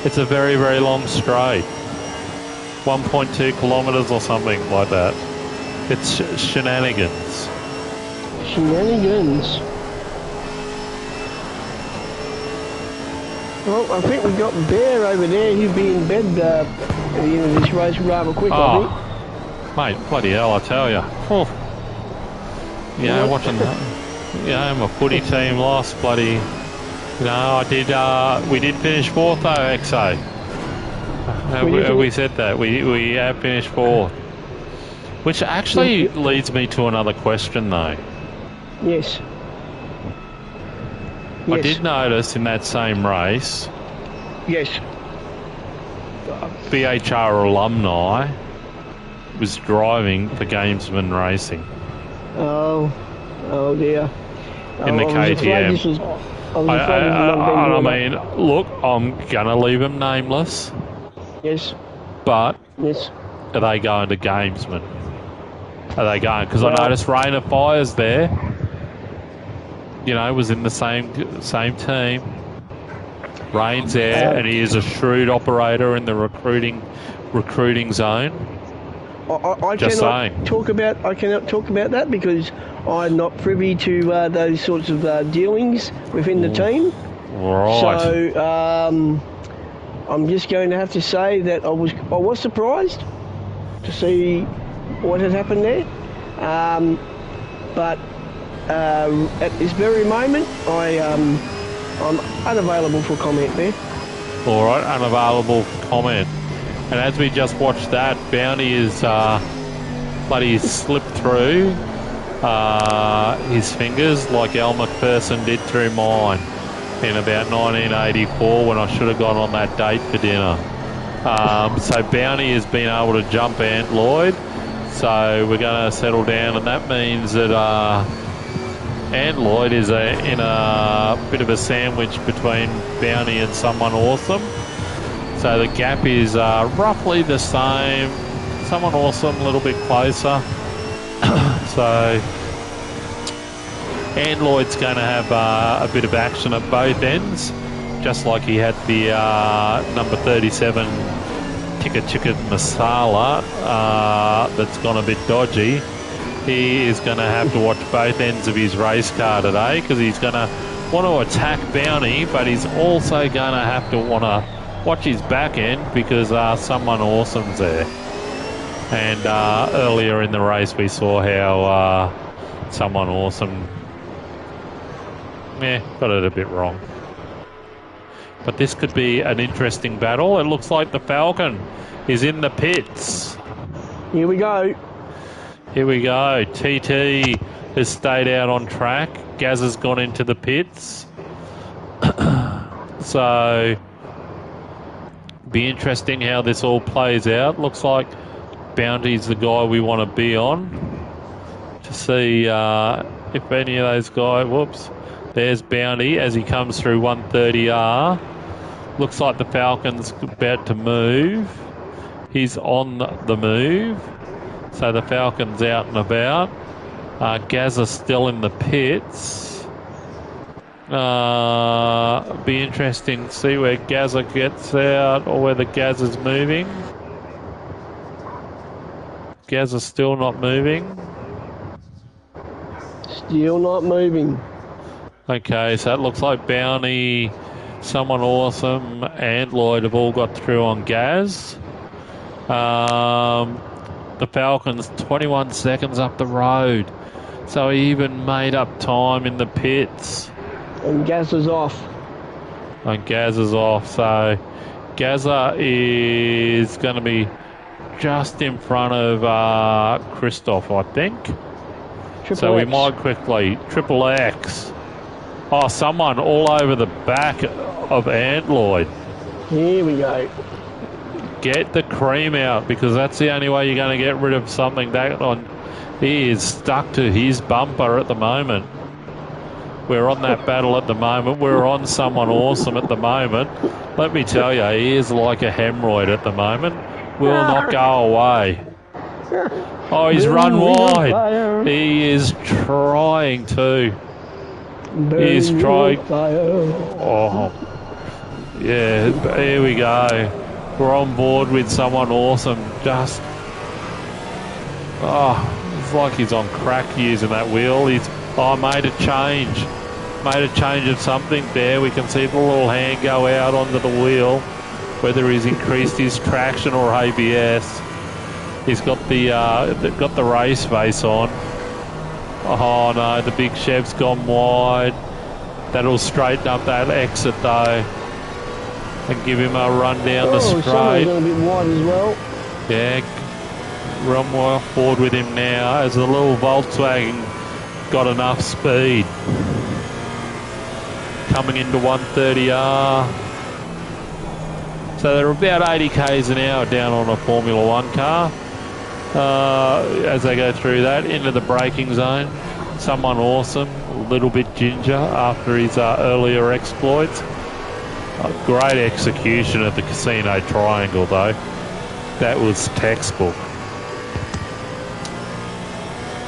It's a very, very long straight. 1.2 kilometres or something like that. It's shenanigans. Shenanigans. Well, I think we've got Bear over there. He'll be in bed at the end of this race rather quick, I think. Mate, bloody hell, I tell you. Oh. Yeah, watching that. Yeah, my footy team lost, bloody. You know, we did finish 4th though, XA. We said that. We have finished 4th. Which actually leads me to another question though. Yes. I did notice in that same race. Yes. BHR alumni was driving for Gamesman Racing. Oh dear. In the KTM. I mean, look, I'm gonna leave them nameless. Yes. But yes. Are they going to Gamesman? Are they going? Because I noticed Rain of Fire's there. You know, was in the same team. Rain's there, and he is a shrewd operator in the recruiting zone. I cannot talk about that because I'm not privy to those sorts of dealings within the team. Right. So I'm just going to have to say that I was surprised to see what had happened there, but at this very moment I'm unavailable for comment there. All right, unavailable for comment. And as we just watched that, Bounty is bloody slipped through his fingers like Al McPherson did through mine in about 1984 when I should have gone on that date for dinner. So Bounty has been able to jump Ant Lloyd. So we're going to settle down, and that means that Ant Lloyd is in a bit of a sandwich between Bounty and Someone Awesome. So the gap is roughly the same. Someone Awesome a little bit closer. So Ant Lloyd's going to have a bit of action at both ends, just like he had the number 37 Tikka Masala that's gone a bit dodgy. He is going to have to watch both ends of his race car today because he's going to want to attack Bounty, but he's also going to have to want to watch his back end because Someone Awesome's there. And earlier in the race we saw how Someone Awesome got it a bit wrong. But this could be an interesting battle. It looks like the Falcon is in the pits. Here we go. Here we go. TT has stayed out on track. Gaz has gone into the pits. So be interesting how this all plays out. Looks like Bounty's the guy we want to be on to see if any of those guys... Whoops. There's Bounty as he comes through 130R. Looks like the Falcon's about to move. He's on the move. So the Falcon's out and about. Gazza's still in the pits. Be interesting to see where Gazza gets out or whether Gazza's moving. Gazza's still not moving. Still not moving. Okay, so it looks like Bounty, Someone Awesome, and Lloyd have all got through on Gaz. The Falcon's 21 seconds up the road. So he even made up time in the pits. And Gaz is off. And Gaz is off. So Gazza is going to be just in front of Christoph, I think. So we might quickly... Triple X. Oh, someone all over the back of Ant Lloyd. Here we go. Get the cream out because that's the only way you're going to get rid of something that on. He is stuck to his bumper at the moment. We're on that battle at the moment. We're on Someone Awesome at the moment. Let me tell you, he is like a hemorrhoid at the moment. Will not go away. Oh, he's run Burn with wide. fire. He is trying to. Burn He's with trying. fire. Oh, yeah, here we go. We're on board with someone awesome. Just, it's like he's on crack using that wheel. He's, made a change. Made a change of something there. We can see the little hand go out onto the wheel. Whether he's increased his traction or ABS. He's got the race face on. Oh no, the big Chev's gone wide. That'll straighten up that exit though. And give him a run down the straight. Someone's going a bit wide as well. Yeah, run well forward with him now as the little Volkswagen got enough speed. Coming into 130R. So they're about 80 k's an hour down on a Formula One car. As they go through that into the braking zone. Someone awesome, a little bit ginger after his earlier exploits. Great execution at the Casino Triangle though. That was textbook.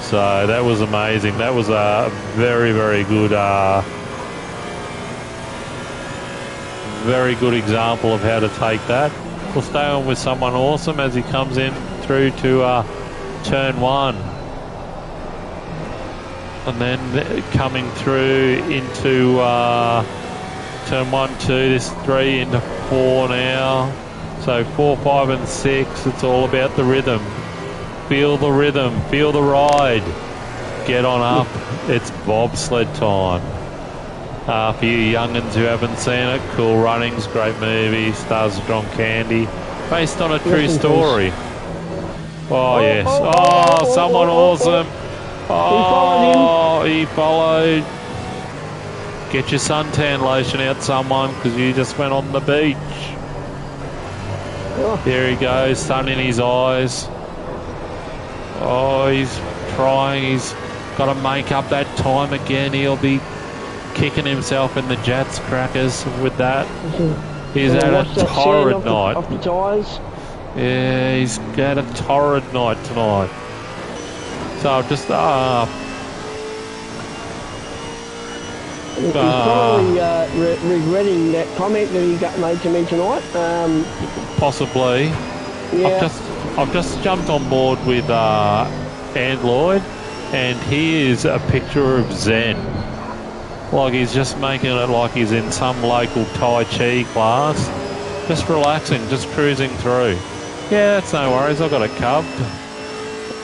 So that was amazing. That was a very, very good example of how to take that. We'll stay on with someone awesome as he comes in through to turn 1. And then coming through into turn 1, 2, this 3 into 4 now. So 4, 5 and 6, it's all about the rhythm. Feel the rhythm, feel the ride. Get on up, it's bobsled time. For you young'uns who haven't seen it, Cool Runnings, great movie, stars John Candy, based on a true story. Oh yes, someone awesome. Oh, he followed. Get your suntan lotion out, someone, because you just went on the beach. There he goes, sun in his eyes. Oh, he's trying. He's got to make up that time again. He'll be kicking himself in the Jats crackers with that. He's had a torrid night. Off the tyres. Yeah, he's had a torrid night tonight. So I've just He's probably regretting that comment that he made to me tonight. Possibly. Yeah. I've just jumped on board with Lloyd, and he is a picture of Zen. Like he's just making it like he's in some local Tai Chi class. Just relaxing, just cruising through. Yeah, that's no worries. I've got a cub.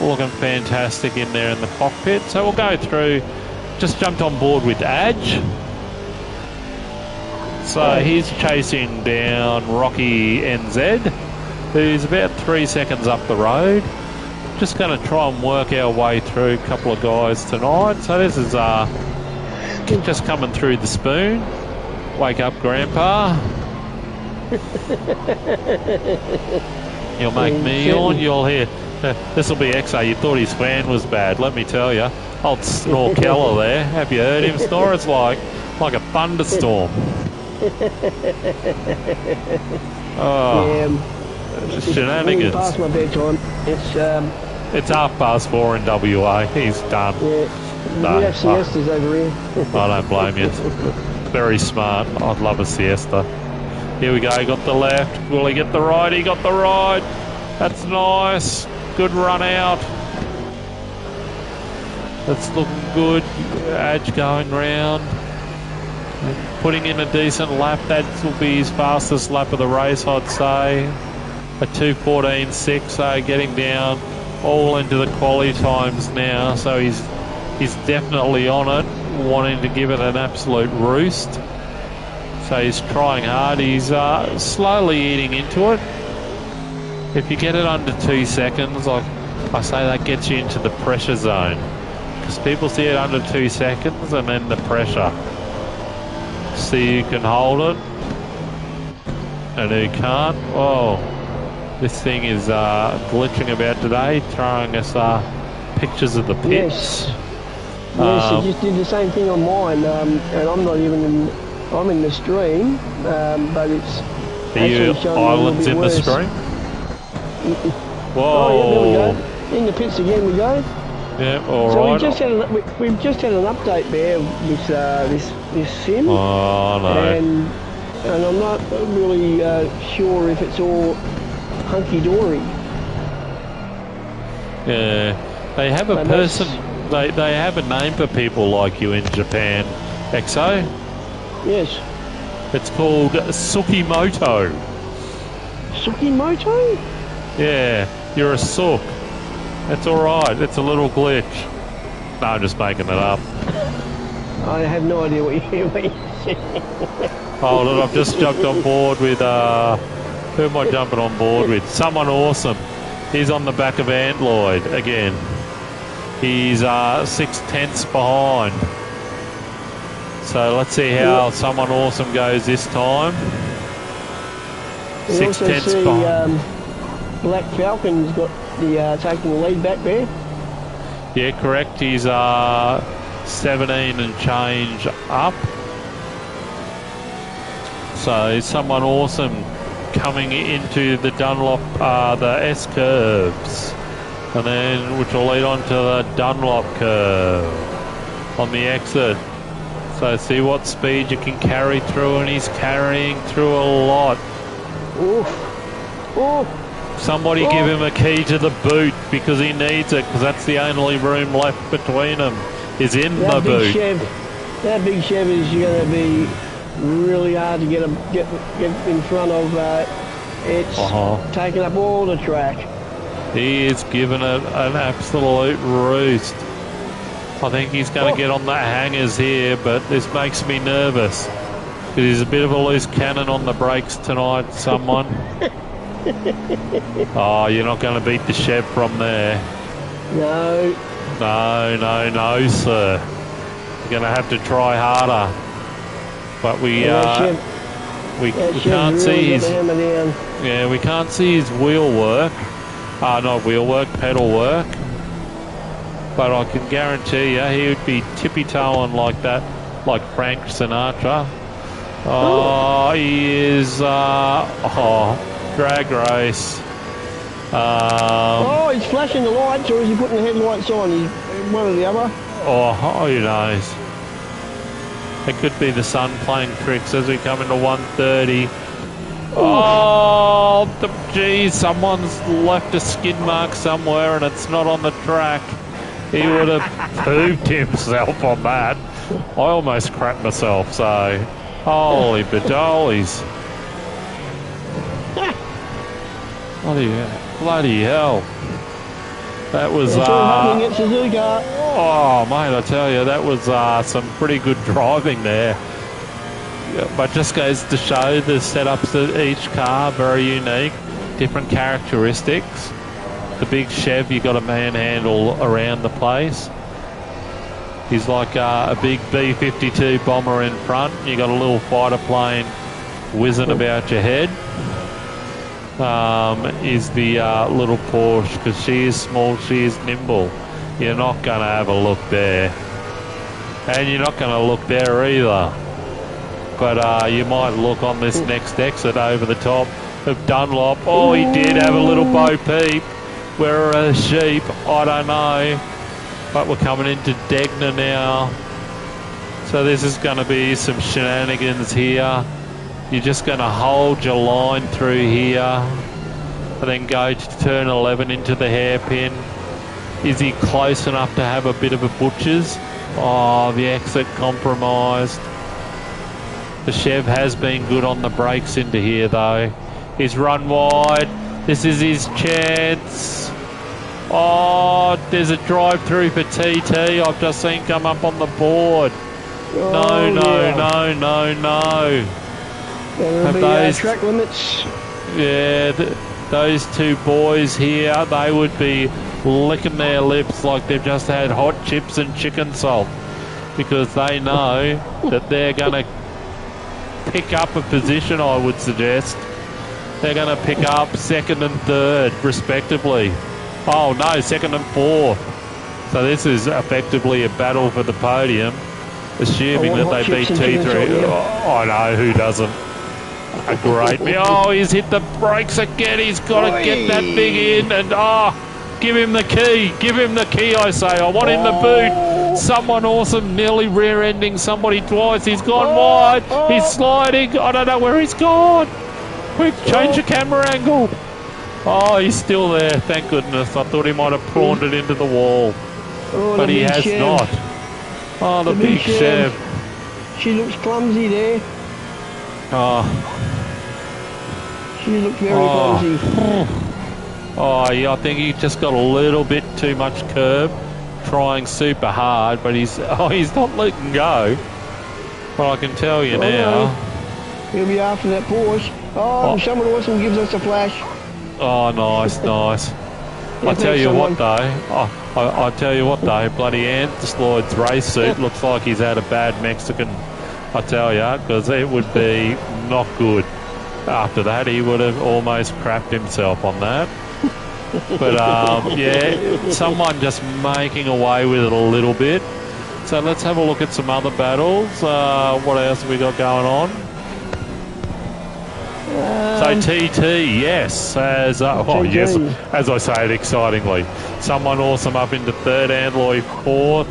Looking fantastic in there in the cockpit. So we'll go through. Just jumped on board with Adge. So he's chasing down Rocky NZ, who's about 3 seconds up the road. Just going to try and work our way through a couple of guys tonight. So this is just coming through the spoon. Wake up, Grandpa. You'll make me yawn. You'll hear. This will be XA. You thought his fan was bad. Let me tell you. Old Snorkeller there. Have you heard him snore? It's like a thunderstorm. Shenanigans. Past my bedtime. It's 4:30 in WA. He's done. Yeah. No, We have siestas over here. I don't blame you. Very smart. I'd love a siesta. Here we go. Got the left. Will he get the right? He got the right. That's nice. Good run out. That's looking good. Edge going round. Putting in a decent lap. That will be his fastest lap of the race, I'd say. A 2:14.6. So getting down all into the quali times now. So he's definitely on it. Wanting to give it an absolute roost. So he's trying hard. He's slowly eating into it. If you get it under 2 seconds, like I say, that gets you into the pressure zone. Because people see it under 2 seconds and then the pressure. See who can hold it and who can't. Oh, this thing is glitching about today, throwing us pictures of the pits. Yes, it just did the same thing on mine, and I'm not even I'm in the stream, but it's Are you islands in the stream? Whoa. Oh, yeah, there we go. In the pits again we go. Yeah, all So right. we've just had an update there with this sim. Oh, no. And I'm not really sure if it's all hunky-dory. Yeah, they have a person. They have a name for people like you in Japan, Exo. Yes. It's called Sukimoto. Sukimoto? Yeah, you're a sook. That's all right. It's a little glitch. No, I'm just making it up. I have no idea what you're saying. Oh, look, I've just jumped on board with, who am I jumping on board with? Someone awesome. He's on the back of Antloyd again. He's 6/10 behind. So let's see how someone awesome goes this time. 6/10 behind. Black Falcon's got the taking the lead back there. Yeah, correct. He's 17 and change up. So someone awesome coming into the Dunlop, the S curves, and then which will lead on to the Dunlop curve on the exit. So see what speed you can carry through, and he's carrying through a lot. Oof. Oof. Somebody give him a key to the boot because he needs it, because that's the only room left between them is in the boot. That big Chev is going to be really hard to get in front of. It's taking up all the track. He is giving it an absolute roost. I think he's going to get on the hangers here, but this makes me nervous because he's a bit of a loose cannon on the brakes tonight, someone. Oh, you're not going to beat the Chev from there. No. No, sir. You're going to have to try harder. But we can't see his. Yeah, we can't see his wheel work. Not wheel work, pedal work. But I can guarantee you, he would be tippy-toeing like that, like Frank Sinatra. Oh, he is. Drag race. He's flashing the lights, or is he putting the headlights on? He's one or the other. Oh, who knows? It could be the sun playing tricks as we come into 130. Oh, geez, someone's left a skid mark somewhere and it's not on the track. He would have pooped himself on that. I almost crapped myself, so holy badolies. Bloody hell. That was happening at Suzuka. Oh mate, I tell you, that was some pretty good driving there. But just goes to show the setups of each car, very unique, different characteristics. The big Chev, you got a manhandle around the place. He's like a big B-52 bomber in front. You got a little fighter plane whizzing about your head. Is the little Porsche, because she is small, she is nimble. You're not going to have a look there. And you're not going to look there either. But you might look on this next exit over the top of Dunlop. Oh, he did have a little Bo Peep. Where are the sheep? I don't know. But we're coming into Degner now. So this is going to be some shenanigans here. You're just going to hold your line through here and then go to turn 11 into the hairpin. Is he close enough to have a bit of a butcher's? Oh, the exit compromised. The Chev has been good on the brakes into here though. He's run wide. This is his chance. Oh, there's a drive-through for TT. I've just seen come up on the board. No. Have those track limits? Yeah, those two boys here, they would be licking their lips like they've just had hot chips and chicken salt, because they know that they're going to pick up a position, I would suggest. They're going to pick up second and third, respectively. Oh, no, second and fourth. So this is effectively a battle for the podium, assuming that they beat T3. I know, who doesn't? A great... Oh, he's hit the brakes again. He's got to get that thing in. And, Give him the key. Give him the key, I say. I want him the boot. Someone awesome, nearly rear-ending somebody twice. He's gone wide. He's sliding. I don't know where he's gone. Quick, change the camera angle. Oh, he's still there. Thank goodness. I thought he might have prawned it into the wall. But he has not. Oh, the big Chev. She looks clumsy there. Oh. She looked very clumsy. Oh, yeah, I think he just got a little bit too much curb, trying super hard, but he's not letting go. But I can tell you now. No. He'll be after that Porsche. Oh, someone awesome gives us a flash. Oh, nice, nice. I tell you what though, I tell you what though, bloody Ant Lloyd's race suit looks like he's had a bad Mexican, I tell ya, because it would be not good. After that, he would have almost crapped himself on that. But yeah, someone just making away with it a little bit. So let's have a look at some other battles. What else have we got going on? So TT, yes, as yes, as I say it excitingly. Someone awesome up into third, Andloy fourth.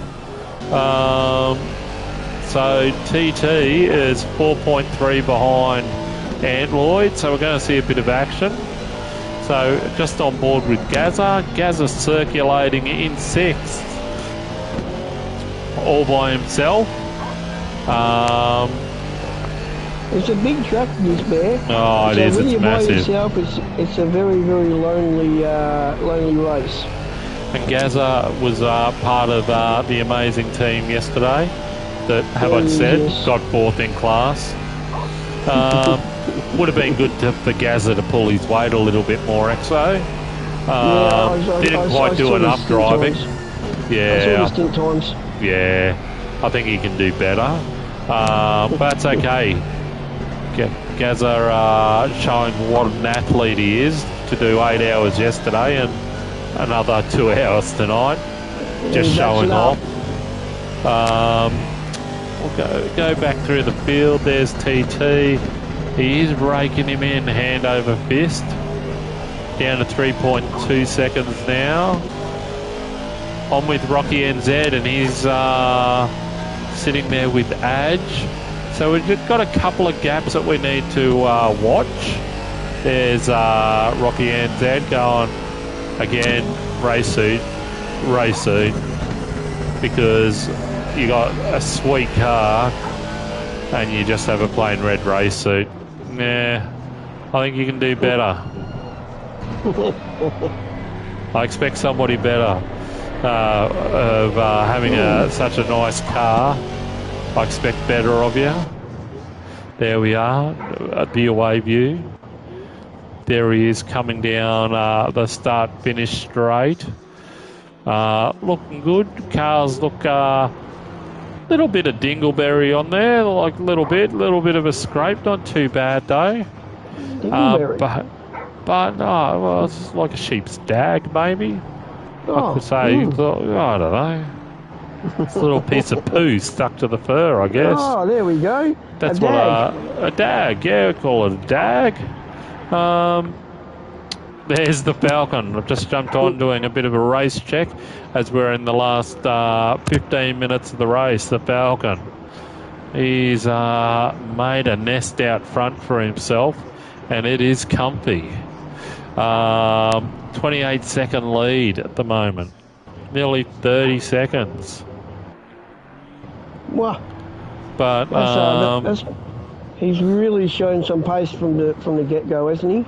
So TT is 4.3 behind Antloyd, so we're going to see a bit of action. So just on board with Gazza. Gazza circulating in sixth, all by himself. It's a big track, this bear. Oh, it is. It's massive. When you're by yourself, it's a very, very lonely race. And Gazza was part of the amazing team yesterday that, have I said, got fourth in class. Would have been good for Gazza to pull his weight a little bit more, Exo. Didn't quite do enough driving. Yeah. I saw the times. Yeah. I think he can do better. But that's okay. Gazza showing what an athlete he is to do 8 hours yesterday and another 2 hours tonight. Just showing off. We'll go back through the field. There's TT. He is raking him in hand over fist. Down to 3.2 seconds now. On with Rocky NZ, and he's sitting there with Adge. So we've just got a couple of gaps that we need to watch. There's Rocky NZ going again, race suit, because you got a sweet car and you just have a plain red race suit. Nah, I think you can do better. I expect somebody better of having such a nice car. I expect better of you. There we are, at the away view. There he is coming down the start-finish straight. Looking good. Cars look little bit of dingleberry on there, like a little bit of a scrape. Not too bad though. But no, well, it's like a sheep's dag maybe. I could say. I don't know. It's a little piece of poo stuck to the fur, I guess. Oh, there we go. That's a dag. Yeah, we call it a dag. There's the Falcon. I've just jumped on doing a bit of a race check as we're in the last 15 minutes of the race. The Falcon. He's made a nest out front for himself, and it is comfy. 28-second lead at the moment. Nearly 30 seconds. Wow. But he's really shown some pace from the get-go, hasn't he?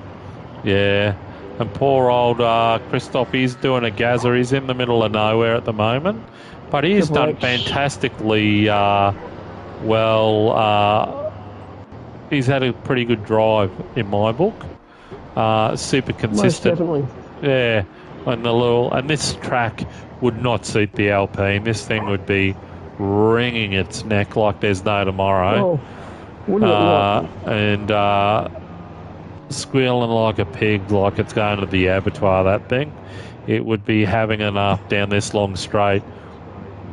Yeah. And poor old Christoph, he's doing a Gazza. He's in the middle of nowhere at the moment. But he's done fantastically well. He's had a pretty good drive in my book. Super consistent. Most definitely. Yeah. And this track would not suit the Alpine. This thing would be wringing its neck like there's no tomorrow. Oh, wouldn't it not? And squealing like a pig, like it's going to the abattoir, that thing. It would be having enough down this long straight.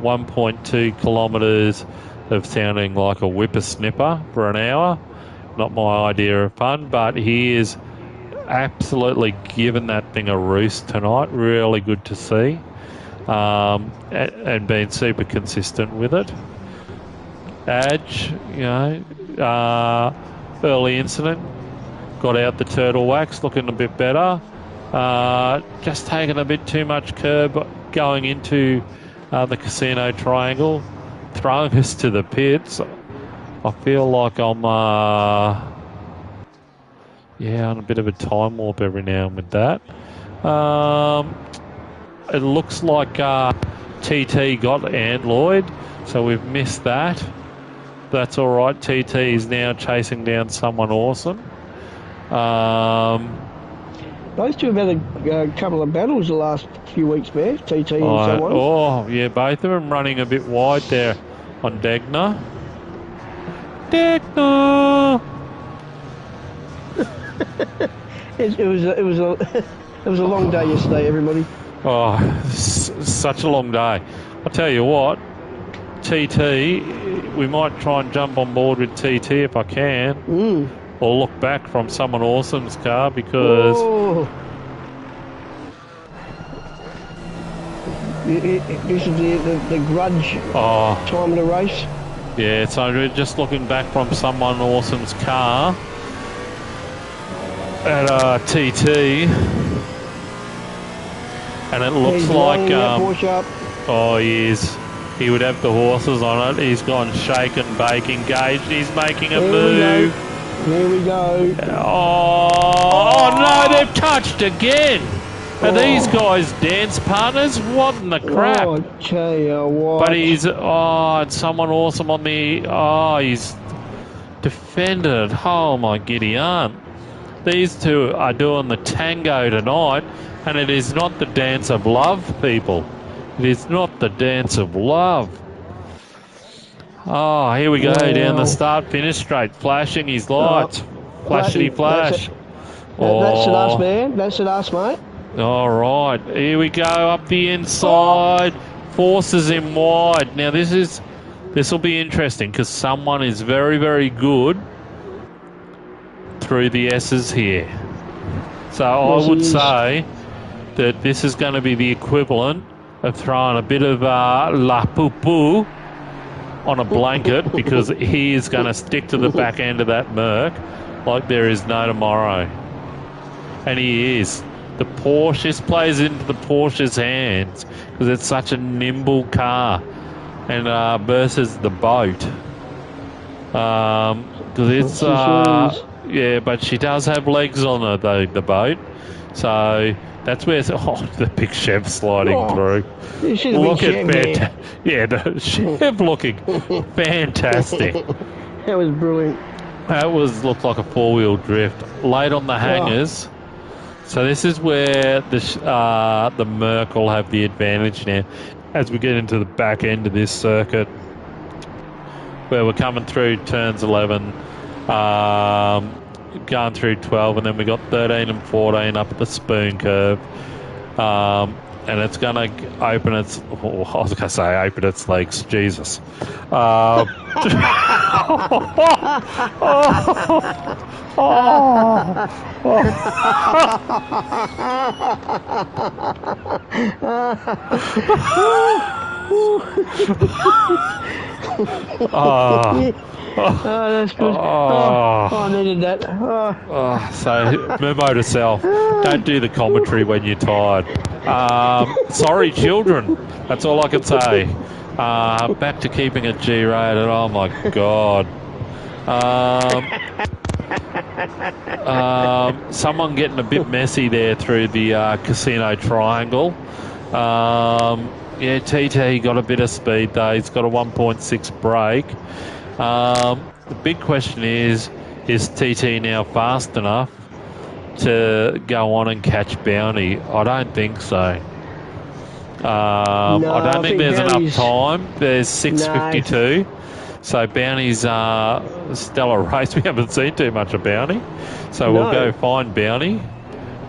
1.2 kilometres of sounding like a whippersnipper for an hour. Not my idea of fun, but he is absolutely given that thing a roost tonight. Really good to see. And being super consistent with it. Edge, early incident, got out the turtle wax, looking a bit better. Just taking a bit too much curb going into the casino triangle, throwing us to the pits. I feel like I'm, on a bit of a time warp every now and with that. It looks like TT got Android, so we've missed that. That's all right. TT is now chasing down someone awesome. Those two have had a couple of battles the last few weeks, man. TT and someone. Oh, yeah, both of them running a bit wide there on Degner. Degner! it was a long day yesterday, everybody. Oh, such a long day. I'll tell you what, TT, we might try and jump on board with TT if I can. Or look back from someone awesome's car because... Oh. This is the grudge time of the race. Yeah, so we're just looking back from someone awesome's car at TT. And it looks like... oh, he is. He would have the horses on it. He's gone shake and bake engaged. He's making a move. Here we go. Oh, no, they've touched again. Are these guys dance partners? What in the crap? Oh, tell you what. But he's, it's someone awesome on the, he's defended. Oh, my giddy aunt. These two are doing the tango tonight, and it is not the dance of love, people. It is not the dance of love. Oh, here we go, down the start-finish straight, flashing his lights. Flashity flash. That's at us, man. That's at us, mate. All right, here we go, up the inside. Forces him wide. Now, this will be interesting because someone is very, very good through the S's here. So I would say that this is going to be the equivalent of throwing a bit of la poo-poo on a blanket because he is going to stick to the back end of that Merc like there is no tomorrow. And he is. The Porsche, this plays into the Porsche's hands because it's such a nimble car and versus the boat. Because it's, yeah, but she does have legs on her, though, the boat. So that's where, the big Chev sliding through. Look at that. Yeah, the Chev looking fantastic. That was brilliant. That looked like a four-wheel drift. Late on the hangers. So this is where the Merc will have the advantage now as we get into the back end of this circuit where we're coming through turns 11, going through 12, and then we got 13 and 14 up at the spoon curve. And it's going to open its... Oh, I was going to say open its legs. Jesus. That's good. I needed that. So, memo to self. Don't do the commentary when you're tired. Sorry, children. That's all I can say. Back to keeping it G-rated. Oh, my God. Someone getting a bit messy there through the casino triangle. Yeah, TT got a bit of speed, though. He's got a 1.6 brake. The big question is TT now fast enough to go on and catch Bounty? I don't think so. I don't think there's enough time. There's 6:52. So Bounty's stellar race. We haven't seen too much of Bounty. So we'll go find Bounty.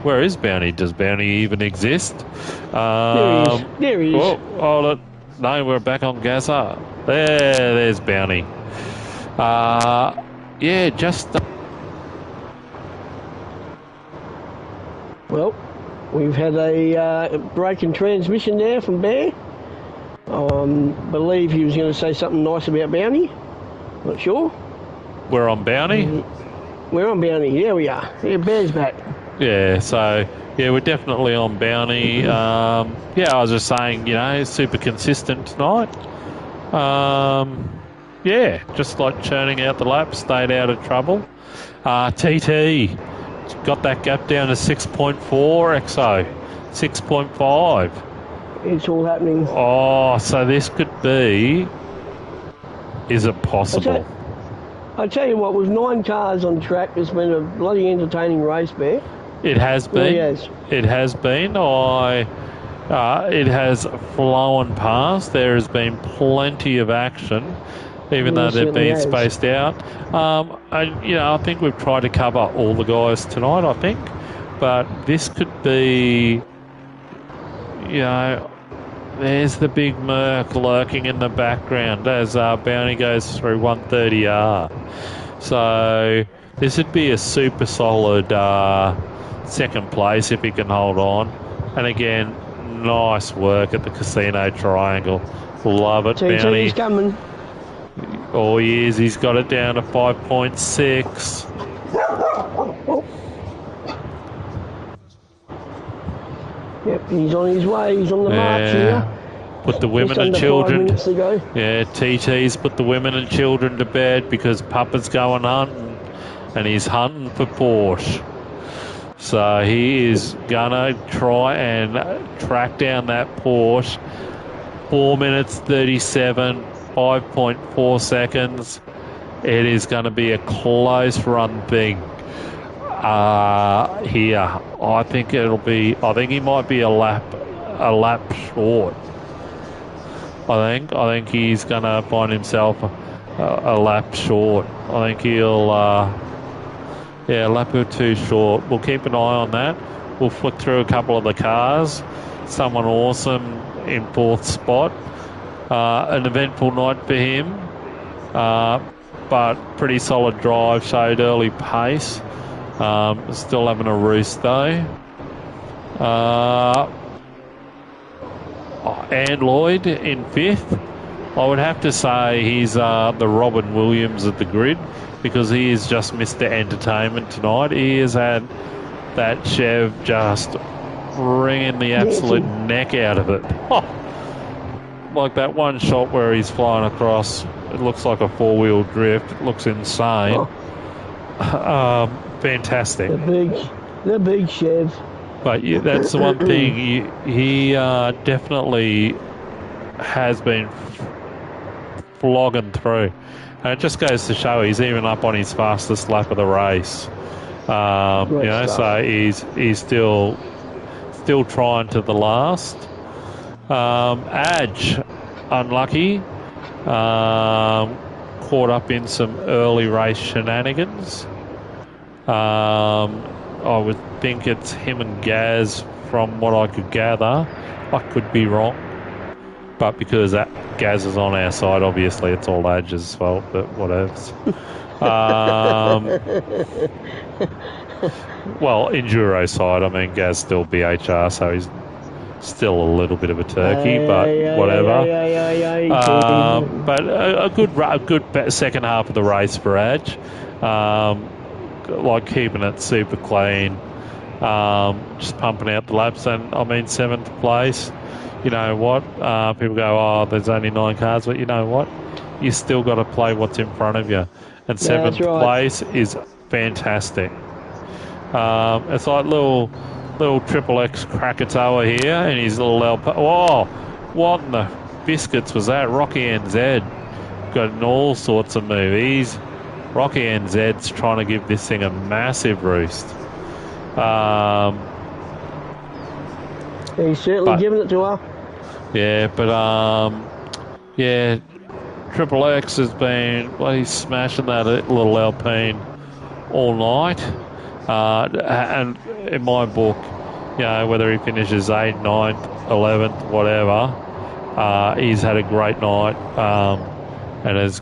Where is Bounty? Does Bounty even exist? There he is. Oh, hold it. No, we're back on Gaza. There's Bounty. Yeah, just... Well, we've had a break in transmission there from Bear. Believe he was going to say something nice about Bounty. Not sure. We're on Bounty? We're on Bounty. Yeah, we are. Yeah, Bear's back. Yeah, so, yeah, we're definitely on Bounty. Yeah, I was just saying, you know, super consistent tonight. Yeah, just like churning out the laps, stayed out of trouble. TT got that gap down to 6.4, XO, 6.5. It's all happening. Oh, so this could be... Is it possible? I tell you what, with 9 cars on track, it's been a bloody entertaining race, Bear. It has been. Really has. It has been. It has flown past. There has been plenty of action, even though they've been spaced out. I think we've tried to cover all the guys tonight, I think. But this could be, there's the big Merc lurking in the background as Bounty goes through 130R. So this would be a super solid second place if he can hold on. And again, nice work at the Casino Triangle. Love it, Bounty. TT's coming. Oh, he is. He's got it down to 5.6. Yep, he's on his way. He's on the march here. Put the women and children. Yeah, TT's put the women and children to bed because Papa's going hunting, and he's hunting for Porsche. So he is gonna try and track down that Porsche. 4 minutes 37, 5.4 seconds. It is going to be a close run thing here. I think he might be a lap short. I think he's going to find himself a lap short. I think he'll, a lap or two short. We'll keep an eye on that. We'll flick through a couple of the cars. Someone awesome in 4th spot. An eventful night for him, but pretty solid drive, showed early pace. Still having a roost though. And Lloyd in 5th. I would have to say he's the Robin Williams of the grid because he is just Mr. Entertainment tonight. He has had that Chev just wringing the absolute neck out of it. Like that one shot where he's flying across, it looks like a 4-wheel drift. It looks insane. Fantastic. The big Chev. But that's the one thing. He definitely has been flogging through. And it just goes to show he's even up on his fastest lap of the race. So he's still trying to the last. Adge, unlucky. Caught up in some early race shenanigans. I would think it's him and Gaz from what I could gather. I could be wrong. But because Gaz is on our side, obviously it's all Adge's fault, but whatevs. Well, Enduro side, I mean, Gaz still BHR, so he's still a little bit of a turkey, but whatever. But a good second half of the race for Adge. Like keeping it super clean, just pumping out the laps. And I mean, 7th place, you know what? People go, oh, there's only 9 cars, but you know what? You still got to play what's in front of you. And 7th place is fantastic. It's like little Triple X Krakatoa here, and his little oh, what in the biscuits was that? Rocky NZ got in all sorts of movies. Rocky NZ's trying to give this thing a massive roost. He's certainly giving it to her. Yeah, but Triple X has been bloody smashing that little Alpine all night. And in my book, whether he finishes 8th, 9th, 11th, whatever, he's had a great night and has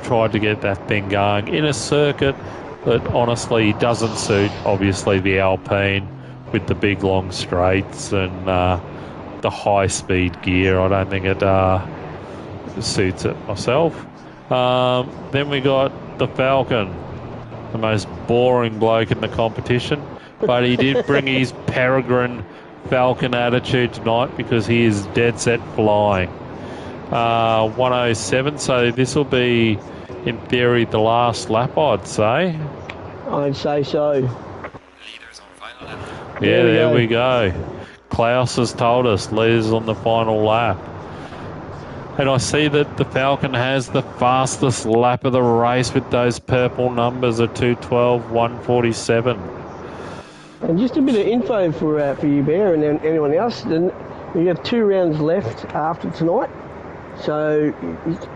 tried to get that thing going in a circuit that honestly doesn't suit, obviously, the Alpine with the big long straights and the high-speed gear. I don't think it suits it myself. Then we got the Falcon, the most boring bloke in the competition, but he did bring his Peregrine Falcon attitude tonight because he is dead set flying. 107, so this will be, in theory, the last lap, I'd say. I'd say so. Yeah, there we go. Klaus has told us leaders on the final lap. And I see that the Falcon has the fastest lap of the race with those purple numbers of 2:12, 1:47. And just a bit of info for you, Bear, and anyone else. Then we have 2 rounds left after tonight, so it's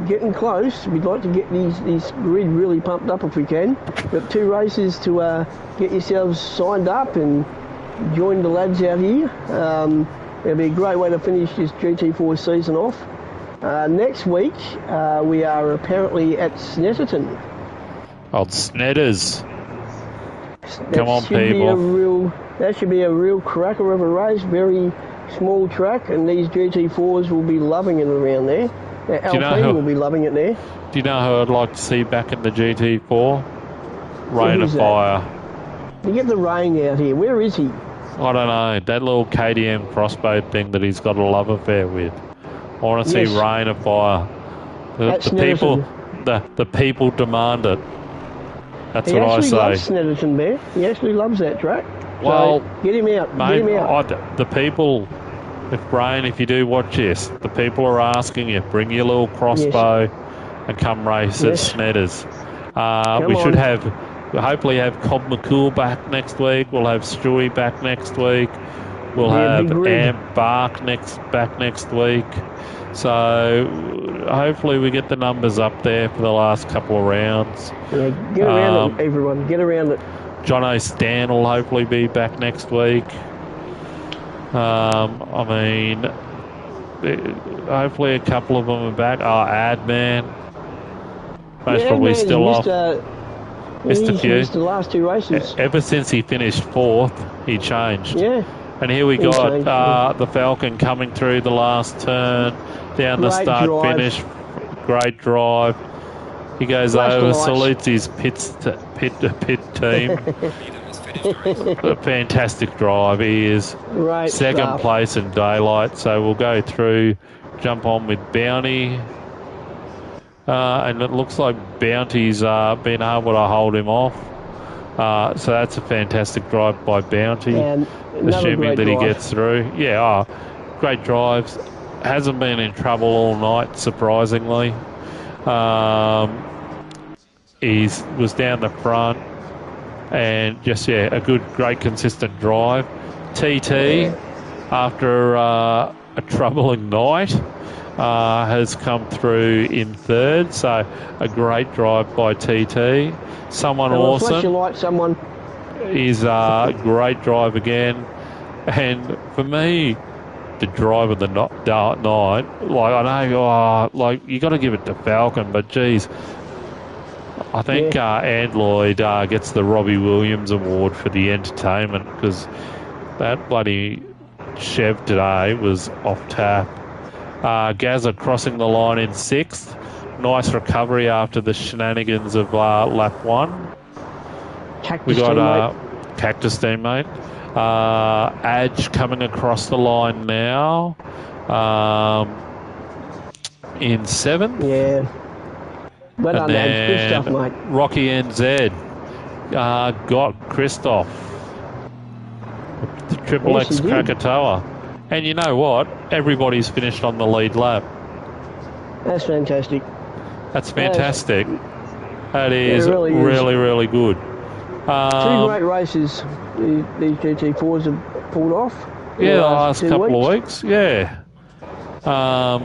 getting close. We'd like to get these grid really pumped up if we can. We've got 2 races to get yourselves signed up and join the lads out here. It'll be a great way to finish this GT4 season off. Next week we are apparently at Snetterton. Old Snedders. Come on, people. That should be a real cracker of a race. Very small track, and these GT4s will be loving it around there. Alpine will be loving it there. Do you know who I'd like to see back in the GT4? Rain of Fire. You get the rain out here. Where is he? I don't know. That little KTM crossbow thing that he's got a love affair with. I want to see Rain of Fire. The people demand it. That's what I say. He actually loves Snetterton, Bear. He actually loves that track. Well, so get him out. Mate, get him out. The people, if you do watch this, the people are asking you, bring your little crossbow and come race at Snedders. We should hopefully have Cobb McCool back next week. We'll have Stewie back next week. We'll have Amp Bark back next week. So hopefully we get the numbers up there for the last couple of rounds. Yeah, get around it, everyone. Get around it. Jono Stan will hopefully be back next week. Hopefully a couple of them are back. Adman. Most probably still off. Missed a few. Missed the last 2 races. Ever since he finished 4th, he changed. Yeah. And here we got the Falcon coming through the last turn, down the start finish. Great drive. He goes over, salutes his pit team. A fantastic drive. He is second place in daylight. So we'll go through, jump on with Bounty. And it looks like Bounty's been able to hold him off. So that's a fantastic drive by Bounty, assuming that he gets through. Yeah, great drives. Hasn't been in trouble all night, surprisingly. He was down the front and just, a great consistent drive. TT, after a troubling night, has come through in 3rd, so a great drive by TT. Someone awesome. Flash your light, someone. Is a great drive again. And for me, the drive of the night, I know, you got to give it to Falcon, but geez, I think Ant Lloyd gets the Robbie Williams Award for the entertainment, because that bloody Chev today was off tap. Gazza crossing the line in 6th. Nice recovery after the shenanigans of lap 1. We got Cactus teammate. Adge coming across the line now in 7th. Yeah. Well done, Adge. Good stuff, mate. Rocky NZ got Christoph. The Triple X Krakatoa. And you know what? Everybody's finished on the lead lap. That's fantastic. That's fantastic. That is really good. 2 great races these GT4s have pulled off. Yeah, the last couple of weeks. Yeah. I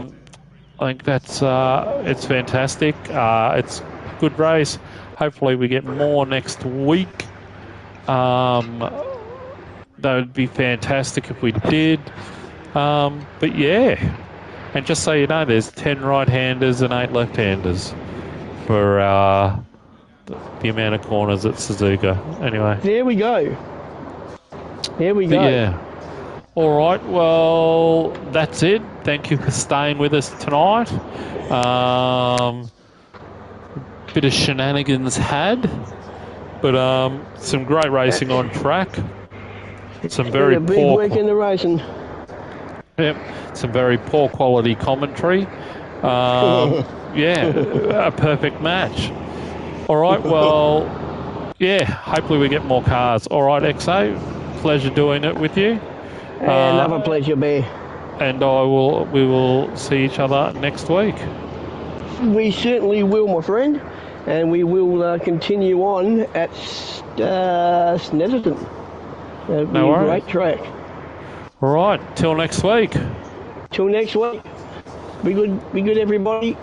think that's it's fantastic. It's a good race. Hopefully we get more next week. That would be fantastic if we did. But yeah. And just so you know, there's 10 right-handers and 8 left-handers for the amount of corners at Suzuka. Anyway. There we go. Here we go. Yeah. All right, well, that's it. Thank you for staying with us tonight. Bit of shenanigans had, but some great racing on track. Some very Been a big week in the racing. Yep, some very poor quality commentary. Yeah, a perfect match. All right, well, yeah, hopefully we get more cars. All right, XO, pleasure doing it with you. Another pleasure, Bear. And we will see each other next week. We certainly will, my friend, and we will continue on at Snetterton. That'll be a great track. All right, till next week. Till next week. Be good, everybody.